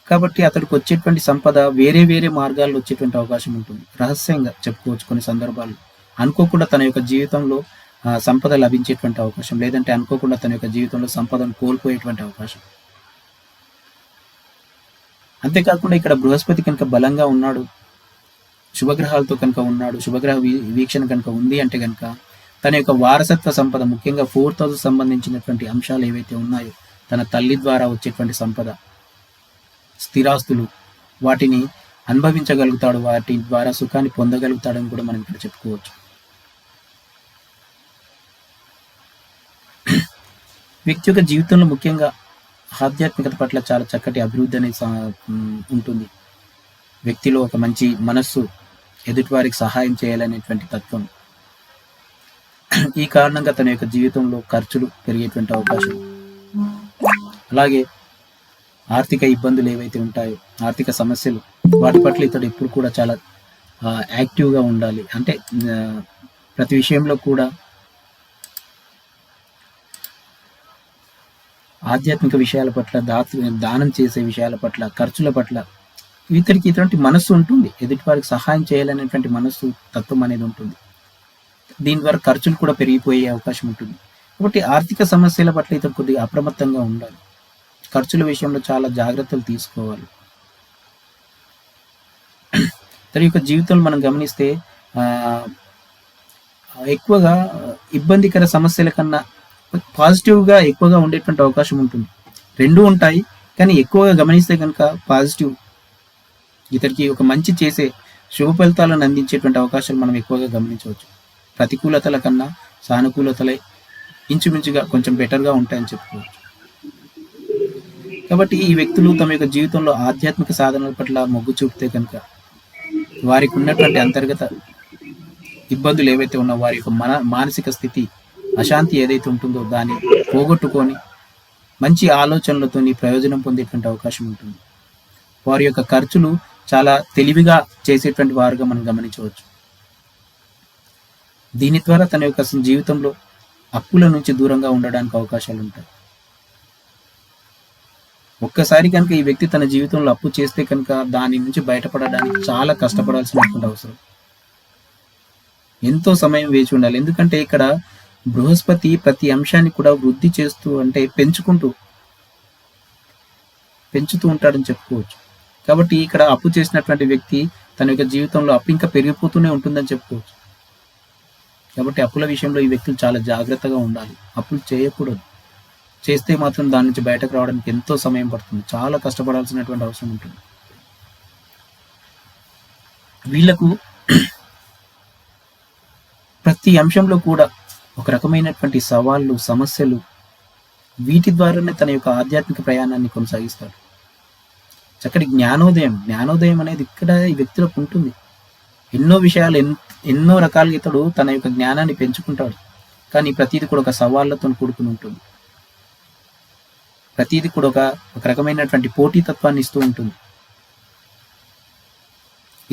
కాబట్టి అతడికి వచ్చేటువంటి సంపద వేరే మార్గాల్లో వచ్చేటువంటి అవకాశం ఉంటుంది. రహస్యంగా చెప్పుకోవచ్చు. కొన్ని సందర్భాల్లో అనుకోకుండా తన యొక్క జీవితంలో సంపద లభించేటువంటి అవకాశం, లేదంటే అనుకోకుండా తన యొక్క జీవితంలో సంపదను కోల్పోయేటువంటి అవకాశం. అంతేకాకుండా ఇక్కడ బృహస్పతి కనుక బలంగా ఉన్నాడు, శుభగ్రహాలతో కనుక ఉన్నాడు, శుభగ్రహ వీక్షణ కనుక ఉంది అంటే కనుక తన యొక్క వారసత్వ సంపద, ముఖ్యంగా 4th హౌస్ సంబంధించినటువంటి అంశాలు ఏవైతే ఉన్నాయో, తన తల్లి ద్వారా వచ్చేటువంటి సంపద, స్థిరాస్తులు, వాటిని అనుభవించగలుగుతాడు, వాటి ద్వారా సుఖాన్ని పొందగలుగుతాడని కూడా మనం ఇక్కడ చెప్పుకోవచ్చు. వ్యక్తి యొక్క జీవితంలో ముఖ్యంగా ఆధ్యాత్మికత పట్ల చాలా చక్కటి అభివృద్ధి అనేది ఉంటుంది. వ్యక్తిలో ఒక మంచి మనస్సు, ఎదుటివారికి సహాయం చేయాలనేటువంటి తత్వం, ఈ కారణంగా తన యొక్క జీవితంలో ఖర్చులు పెరిగేటువంటి అవకాశం, అలాగే ఆర్థిక ఇబ్బందులు ఏవైతే ఉంటాయో, ఆర్థిక సమస్యలు, వాటి పట్ల ఇతడు ఎప్పుడు కూడా చాలా యాక్టివ్గా ఉండాలి. అంటే ప్రతి విషయంలో కూడా ఆధ్యాత్మిక విషయాల పట్ల, దానం చేసే విషయాల పట్ల, ఖర్చుల పట్ల ఇతడికి ఇటువంటి మనస్సు ఉంటుంది. ఎదుటి వారికి సహాయం చేయాలనేటువంటి మనస్సు, తత్వం అనేది ఉంటుంది. దీని ద్వారా ఖర్చులు కూడా పెరిగిపోయే అవకాశం ఉంటుంది. కాబట్టి ఆర్థిక సమస్యల పట్ల ఇతడు కొద్దిగా అప్రమత్తంగా ఉండాలి. ఖర్చుల విషయంలో చాలా జాగ్రత్తలు తీసుకోవాలి. తన యొక్క జీవితంలో మనం గమనిస్తే ఎక్కువగా ఇబ్బందికర సమస్యల కన్నా పాజిటివ్గా ఎక్కువగా ఉండేటువంటి అవకాశం ఉంటుంది. రెండూ ఉంటాయి, కానీ ఎక్కువగా గమనిస్తే కనుక పాజిటివ్, ఇతరికి ఒక మంచి చేసే శుభ ఫలితాలను అందించేటువంటి అవకాశాలు మనం ఎక్కువగా గమనించవచ్చు. ప్రతికూలతల కన్నా సానుకూలతలే ఇంచుమించుగా కొంచెం బెటర్గా ఉంటాయని చెప్పుకోవచ్చు. కాబట్టి ఈ వ్యక్తులు తమ యొక్క జీవితంలో ఆధ్యాత్మిక సాధనల పట్ల మొగ్గు చూపితే కనుక వారికి ఉన్నటువంటి అంతర్గత ఇబ్బందులు ఏవైతే ఉన్నా, వారి యొక్క మానసిక స్థితి, అశాంతి ఏదైతే ఉంటుందో దాన్ని పోగొట్టుకొని మంచి ఆలోచనలతో ప్రయోజనం పొందేటువంటి అవకాశం ఉంటుంది. వారి యొక్క ఖర్చులు చాలా తెలివిగా చేసేటువంటి వారుగా మనం గమనించవచ్చు. దీని ద్వారా తన యొక్క జీవితంలో అప్పుల నుంచి దూరంగా ఉండడానికి అవకాశాలు ఉంటాయి. ఒక్కసారి కనుక ఈ వ్యక్తి తన జీవితంలో అప్పు చేస్తే కనుక దాని నుంచి బయటపడడానికి చాలా కష్టపడాల్సినటువంటి అవసరం, ఎంతో సమయం వేచి ఉండాలి. ఎందుకంటే ఇక్కడ బృహస్పతి ప్రతి అంశాన్ని కూడా వృద్ధి చేస్తూ, అంటే పెంచుతూ ఉంటాడని చెప్పుకోవచ్చు. కాబట్టి ఇక్కడ అప్పు చేసినటువంటి వ్యక్తి తన యొక్క జీవితంలో అప్పు ఇంకా పెరిగిపోతూనే ఉంటుందని చెప్పుకోవచ్చు. కాబట్టి అప్పుల విషయంలో ఈ వ్యక్తులు చాలా జాగ్రత్తగా ఉండాలి. అప్పులు చేయకూడదు. చేస్తే మాత్రం దాని నుంచి బయటకు రావడానికి ఎంతో సమయం పడుతుంది, చాలా కష్టపడాల్సినటువంటి అవసరం ఉంటుంది. వీళ్లకు ప్రతి అంశంలో కూడా ఒక రకమైనటువంటి సవాళ్ళు, సమస్యలు, వీటి ద్వారానే తన యొక్క ఆధ్యాత్మిక ప్రయాణాన్ని కొనసాగిస్తాడు. చక్కటి జ్ఞానోదయం అనేది ఇక్కడ ఈ వ్యక్తులకు ఉంటుంది. ఎన్నో విషయాలు, ఎన్నో రకాలుగా ఇతడు తన యొక్క జ్ఞానాన్ని పెంచుకుంటాడు. కానీ ప్రతిదీ కూడా ఒక సవాళ్లతో కూడుకుని ఉంటుంది. ప్రతిదీ కూడా ఒక రకమైనటువంటి పోటీతత్వాన్ని ఇస్తూ ఉంటుంది.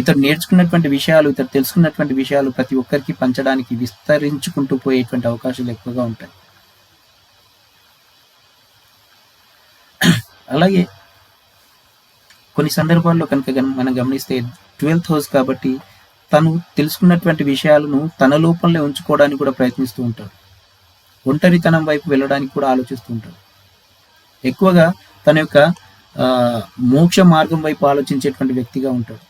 ఇతడు నేర్చుకున్నటువంటి విషయాలు, ఇతడు తెలుసుకున్నటువంటి విషయాలు ప్రతి ఒక్కరికి పంచడానికి, విస్తరించుకుంటూ పోయేటువంటి అవకాశాలు ఎక్కువగా ఉంటాయి. అలాగే కొన్ని సందర్భాల్లో కనుక మనం గమనిస్తే 12th హౌస్ కాబట్టి తను తెలుసుకున్నటువంటి విషయాలను తన లోపలనే ఉంచుకోవడానికి కూడా ప్రయత్నిస్తూ ఉంటాడు. ఒంటరితనం వైపు వెళ్ళడానికి కూడా ఆలోచిస్తూ ఉంటాడు. ఎక్కువగా తన యొక్క మోక్ష మార్గం వైపు ఆలోచించేటువంటి వ్యక్తిగా ఉంటాడు.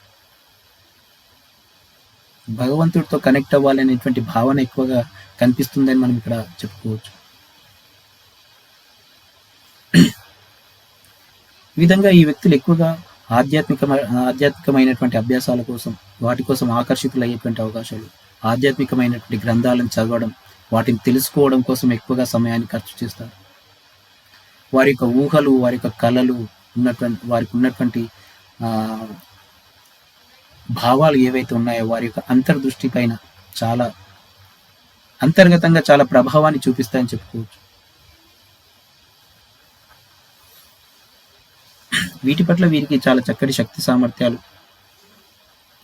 భగవంతుడితో కనెక్ట్ అవ్వాలనేటువంటి భావన ఎక్కువగా కనిపిస్తుందని మనం ఇక్కడ చెప్పుకోవచ్చు. ఈ విధంగా ఈ వ్యక్తులు ఎక్కువగా ఆధ్యాత్మికమైనటువంటి అభ్యాసాల కోసం, వాటి కోసం ఆకర్షితులయ్యేటువంటి అవకాశాలు, ఆధ్యాత్మికమైనటువంటి గ్రంథాలను చదవడం, వాటిని తెలుసుకోవడం కోసం ఎక్కువగా సమయాన్ని ఖర్చు చేస్తారు. వారి యొక్క ఊహలు, వారి యొక్క కళలు, వారికి ఉన్నటువంటి భావాలు ఏవైతే ఉన్నాయో వారి యొక్క అంతర్దృష్టి పైన చాలా అంతర్గతంగా చాలా ప్రభావాన్ని చూపిస్తాయని చెప్పుకోవచ్చు. వీటి పట్ల వీరికి చాలా చక్కటి శక్తి సామర్థ్యాలు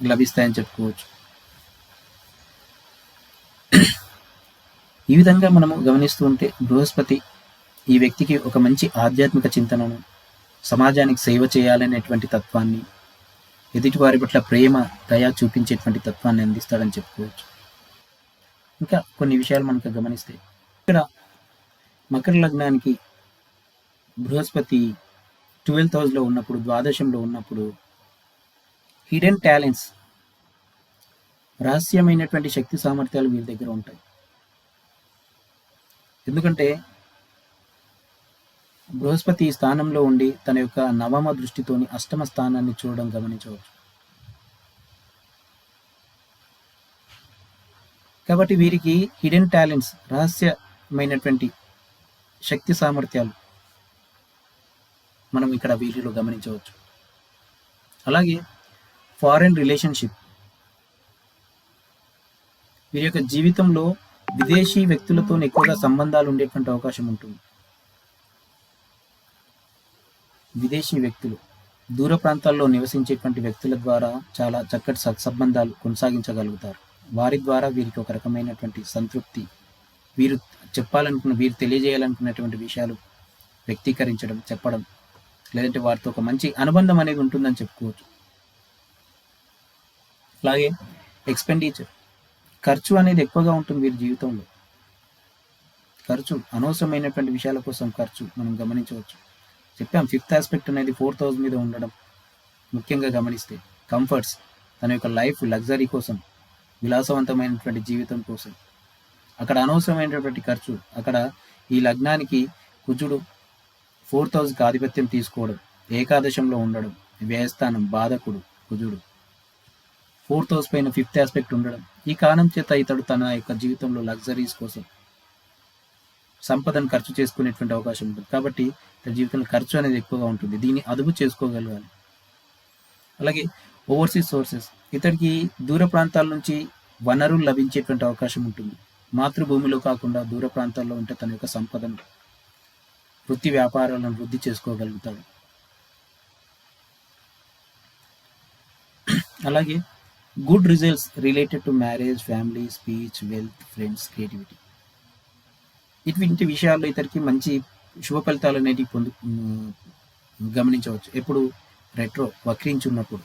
లభిస్తాయని చెప్పుకోవచ్చు. ఈ విధంగా మనము గమనిస్తూ ఉంటే బృహస్పతి ఈ వ్యక్తికి ఒక మంచి ఆధ్యాత్మిక చింతనను, సమాజానికి సేవ చేయాలనేటువంటి తత్వాన్ని, ఎదుటివారి పట్ల ప్రేమ, దయ చూపించేటువంటి తత్వాన్ని అందిస్తాడని చెప్పుకోవచ్చు. ఇంకా కొన్ని విషయాలు మనకు గమనిస్తే ఇక్కడ మకర లగ్నానికి బృహస్పతి 12th హౌస్లో ఉన్నప్పుడు, ద్వాదశంలో ఉన్నప్పుడు హిడెన్ టాలెంట్స్, రహస్యమైనటువంటి శక్తి సామర్థ్యాలు వీరి దగ్గర ఉంటాయి. ఎందుకంటే బృహస్పతి స్థానంలో ఉండి తన యొక్క నవమ దృష్టితోని అష్టమ స్థానాన్ని చూడడం గమనించవచ్చు. కాబట్టి వీరికి హిడెన్ టాలెంట్స్, రహస్యమైనటువంటి శక్తి సామర్థ్యాలు మనం ఇక్కడ వీరిలో గమనించవచ్చు. అలాగే ఫారెన్ రిలేషన్షిప్, వీరి యొక్క జీవితంలో విదేశీ వ్యక్తులతో ఎక్కువగా సంబంధాలు ఉండేటువంటి అవకాశం ఉంటుంది. విదేశీ వ్యక్తులు, దూర ప్రాంతాల్లో నివసించేటువంటి వ్యక్తుల ద్వారా చాలా చక్కటి సత్సంబంధాలు కొనసాగించగలుగుతారు. వారి ద్వారా వీరికి ఒక రకమైనటువంటి సంతృప్తి, వీరు వీరు తెలియజేయాలనుకున్నటువంటి విషయాలు వ్యక్తీకరించడం, చెప్పడం, లేదంటే వారితో ఒక మంచి అనుబంధం అనేది ఉంటుందని చెప్పుకోవచ్చు. అలాగే ఎక్స్పెండిచర్, ఖర్చు అనేది ఎక్కువగా ఉంటుంది వీరి జీవితంలో. ఖర్చు, అనవసరమైనటువంటి విషయాల కోసం ఖర్చు మనం గమనించవచ్చు. చెప్పాం, 5th ఆస్పెక్ట్ అనేది 4000 మీద ఉండడం ముఖ్యంగా గమనిస్తే. కంఫర్ట్స్, తన యొక్క లైఫ్ లగ్జరీ కోసం, విలాసవంతమైనటువంటి జీవితం కోసం, అక్కడ అనవసరమైనటువంటి ఖర్చు. అక్కడ ఈ లగ్నానికి కుజుడు 4000కి ఆధిపత్యం తీసుకోవడం, ఏకాదశంలో ఉండడం, వ్యయస్థానం, బాధకుడు కుజుడు 4th పైన 5th ఆస్పెక్ట్ ఉండడం. ఈ కారణం చేత ఇతడు తన యొక్క జీవితంలో లగ్జరీస్ కోసం సంపదను ఖర్చు చేసుకునేటువంటి అవకాశం ఉంటుంది. కాబట్టి ఇతడి జీవితంలో ఖర్చు అనేది ఎక్కువగా ఉంటుంది. దీన్ని అదుపు చేసుకోగలగాలి. అలాగే ఓవర్సీస్ సోర్సెస్, ఇతడికి దూర ప్రాంతాల నుంచి వనరులు లభించేటువంటి అవకాశం ఉంటుంది. మాతృభూమిలో కాకుండా దూర ప్రాంతాల్లో ఉంటే తన యొక్క సంపదను, వృత్తి వ్యాపారాలను వృద్ధి చేసుకోగలుగుతాడు. అలాగే good results related to marriage, family, speech, wealth, friends, creativity, ఇటువంటి విషయాల్లో ఇతరికి మంచి శుభ ఫలితాలు అనేటివి గమనించవచ్చు. ఎప్పుడు? రెట్రో, వక్రించున్నప్పుడు.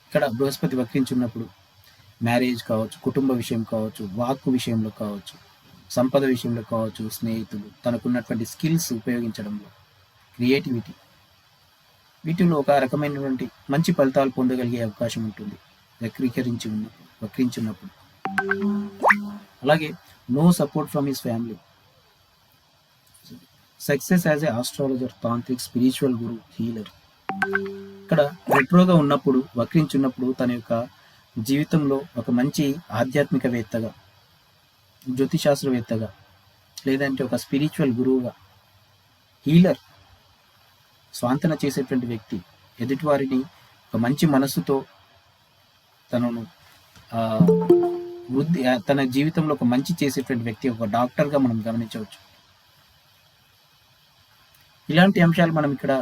ఇక్కడ బృహస్పతి వక్రించున్నప్పుడు మ్యారేజ్ కావచ్చు, కుటుంబ విషయం కావచ్చు, వాక్కు విషయంలో కావచ్చు, సంపద విషయంలో కావచ్చు, స్నేహితులు, తనకున్నటువంటి స్కిల్స్ ఉపయోగించడంలో, క్రియేటివిటీ, వీటిలో ఒక రకమైనటువంటి మంచి ఫలితాలు పొందగలిగే అవకాశం ఉంటుంది వక్రించున్నప్పుడు. అలాగే no support from his family, success as a astrologer, tantrik, spiritual guru, healer. ఇక్కడ రెట్రోగా ఉన్నప్పుడు, వక్రించున్నప్పుడు తన యొక్క జీవితంలో ఒక మంచి ఆధ్యాత్మికవేత్తగా, జ్యోతిశాస్త్రవేత్తగా, లేదంటే ఒక స్పిరిచువల్ గురువుగా, హీలర్, స్వాంతన చేసేటువంటి వ్యక్తి, ఎదుటివారిని ఒక మంచి మనస్సుతో తనను తన జీవితంలో ఒక మంచి చేసేటువంటి వ్యక్తి, ఒక డాక్టర్గా మనం గమనించవచ్చు. ఇలాంటి అంశాలు మనం ఇక్కడ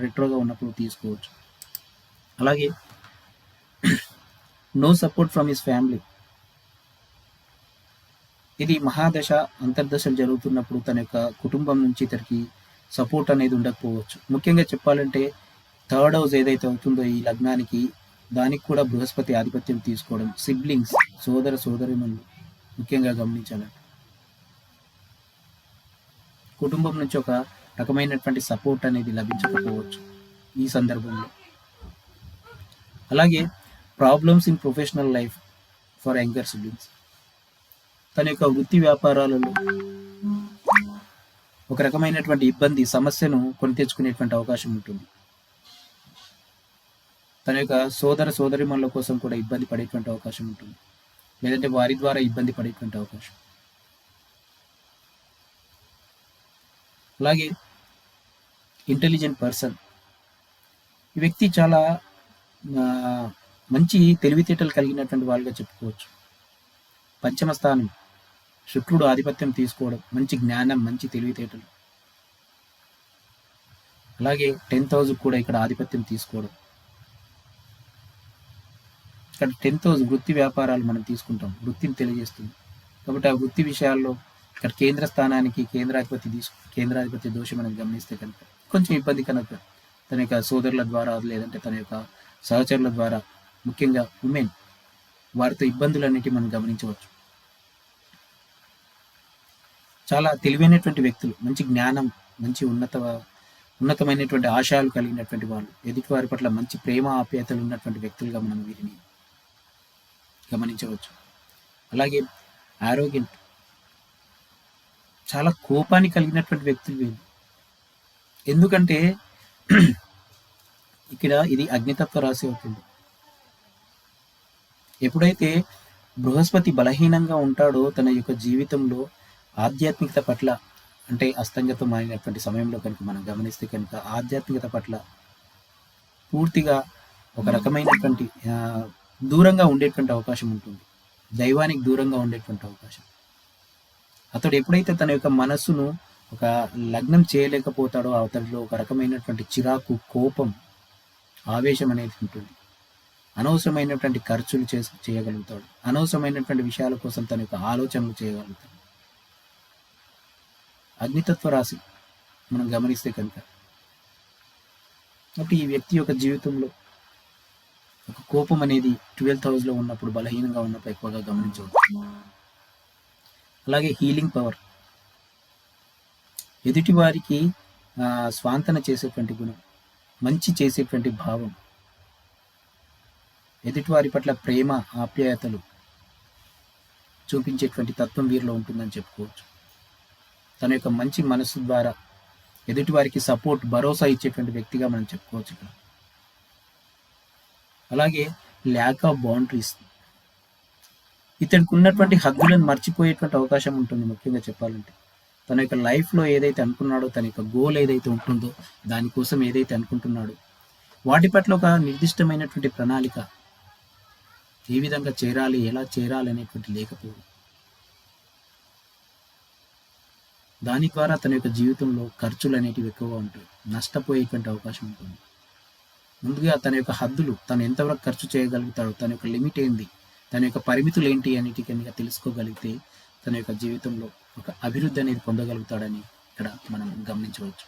రెట్రోగా ఉన్నప్పుడు తీసుకోవచ్చు. అలాగే no support from his family, ఇది మహాదశ, అంతర్దశలు జరుగుతున్నప్పుడు తన యొక్క కుటుంబం నుంచి ఇతనికి సపోర్ట్ అనేది ఉండకపోవచ్చు. ముఖ్యంగా చెప్పాలంటే 3rd హౌస్ ఏదైతే అవుతుందో ఈ లగ్నానికి, దానికి కూడా బృహస్పతి ఆధిపత్యం తీసుకోవడం, సిబ్లింగ్స్, సోదర సోదరీమణులు ముఖ్యంగా గమనించాలంటే కుటుంబం నుంచి ఒక రకమైనటువంటి సపోర్ట్ అనేది లభించకపోవచ్చు ఈ సందర్భంలో. అలాగే problems in professional life for younger siblings, తన యొక్క వృత్తి వ్యాపారాలలో ఒక రకమైనటువంటి ఇబ్బంది, సమస్యను కొని తెచ్చుకునేటువంటి అవకాశం ఉంటుంది. తన యొక్క సోదర సోదరిమణుల కోసం కూడా ఇబ్బంది పడేటువంటి అవకాశం ఉంటుంది, లేదంటే వారి ద్వారా ఇబ్బంది పడేటువంటి అవకాశం. అలాగే ఇంటెలిజెంట్ పర్సన్, ఈ వ్యక్తి చాలా మంచి తెలివితేటలు కలిగినటువంటి వాళ్ళుగా చెప్పుకోవచ్చు. పంచమ స్థానం, శుక్రుడు ఆధిపత్యం తీసుకోవడం, మంచి జ్ఞానం, మంచి తెలివితేటలు. అలాగే 10th హౌస్ కూడా ఇక్కడ ఆధిపత్యం తీసుకోవడం. ఇక్కడ 10th హౌస్ వృత్తి వ్యాపారాలు మనం తీసుకుంటాం, వృత్తిని తెలియజేస్తుంది. కాబట్టి ఆ వృత్తి విషయాల్లో ఇక్కడ కేంద్ర స్థానానికి కేంద్రాధిపతి దోషం మనం గమనిస్తే కనుక కొంచెం ఇబ్బంది కనుక తన యొక్క సోదరుల ద్వారా, లేదంటే తన యొక్క సహచరుల ద్వారా, ముఖ్యంగా ఉమెన్, వారితో ఇబ్బందులన్నిటి మనం గమనించవచ్చు. చాలా తెలివైనటువంటి వ్యక్తులు, మంచి జ్ఞానం, మంచి ఉన్నతమైనటువంటి ఆశయాలు కలిగినటువంటి వాళ్ళు, ఎదుటి వారి పట్ల మంచి ప్రేమ ఆప్యాయతలు ఉన్నటువంటి వ్యక్తులుగా మనం వీరిని గమనించవచ్చు. అలాగే ఆరోగ్యంట్, చాలా కోపాన్ని కలిగినటువంటి వ్యక్తులు వీళ్ళు. ఎందుకంటే ఇక్కడ ఇది అగ్నితత్వ రాశి అవుతుంది. ఎప్పుడైతే బృహస్పతి బలహీనంగా ఉంటాడో తన యొక్క జీవితంలో ఆధ్యాత్మికత పట్ల, అంటే అస్తంగతం అయినటువంటి సమయంలో కనుక మనం గమనిస్తే కనుక ఆధ్యాత్మికత పట్ల పూర్తిగా ఒక రకమైనటువంటి దూరంగా ఉండేటువంటి అవకాశం ఉంటుంది. దైవానికి దూరంగా ఉండేటువంటి అవకాశం. అతడు ఎప్పుడైతే తన యొక్క మనస్సును ఒక లగ్నం చేయలేకపోతాడో అతడిలో ఒక రకమైనటువంటి చిరాకు, కోపం, ఆవేశం అనేది ఉంటుంది. అనవసరమైనటువంటి ఖర్చులు చేయగలుగుతాడు. అనవసరమైనటువంటి విషయాల కోసం తన యొక్క ఆలోచనలు చేయగలుగుతాడు. అగ్నితత్వ రాశి మనం గమనిస్తే కనుక కాబట్టి ఈ వ్యక్తి యొక్క జీవితంలో ఒక కోపం అనేది 12th హౌస్లో ఉన్నప్పుడు, బలహీనంగా ఉన్నప్పుడు ఎక్కువగా గమనించవచ్చు. అలాగే హీలింగ్ పవర్, ఎదుటి వారికి స్వాంతన చేసేటువంటి గుణం, మంచి చేసేటువంటి భావం, ఎదుటివారి పట్ల ప్రేమ, ఆప్యాయతలు చూపించేటువంటి తత్వం వీరిలో ఉంటుందని చెప్పుకోవచ్చు. తన యొక్క మంచి మనస్సు ద్వారా ఎదుటివారికి సపోర్ట్, భరోసా ఇచ్చేటువంటి వ్యక్తిగా మనం చెప్పుకోవచ్చు ఇక్కడ. అలాగే ల్యాక్ ఆఫ్ బౌండరీస్, ఇతనికి ఉన్నటువంటి హద్దులను మర్చిపోయేటువంటి అవకాశం ఉంటుంది. ముఖ్యంగా చెప్పాలంటే తన యొక్క లైఫ్లో ఏదైతే అనుకున్నాడో, తన యొక్క గోల్ ఏదైతే ఉంటుందో, దానికోసం ఏదైతే అనుకుంటున్నాడో వాటి పట్ల ఒక నిర్దిష్టమైనటువంటి ప్రణాళిక, ఏ విధంగా చేరాలి, ఎలా చేరాలి అనేటువంటి లేకపోవడం, దాని ద్వారా తన యొక్క జీవితంలో ఖర్చులు అనేటివి ఎక్కువగా ఉంటాయి, నష్టపోయేటువంటి అవకాశం ఉంటుంది. ముందుగా తన యొక్క హద్దులు, తను ఎంతవరకు ఖర్చు చేయగలుగుతాడో, తన యొక్క లిమిట్ ఏంది, తన యొక్క పరిమితులు ఏంటి అనేటి కనుక తెలుసుకోగలిగితే తన యొక్క జీవితంలో ఒక అభివృద్ధి అనేది పొందగలుగుతాడని ఇక్కడ మనం గమనించవచ్చు.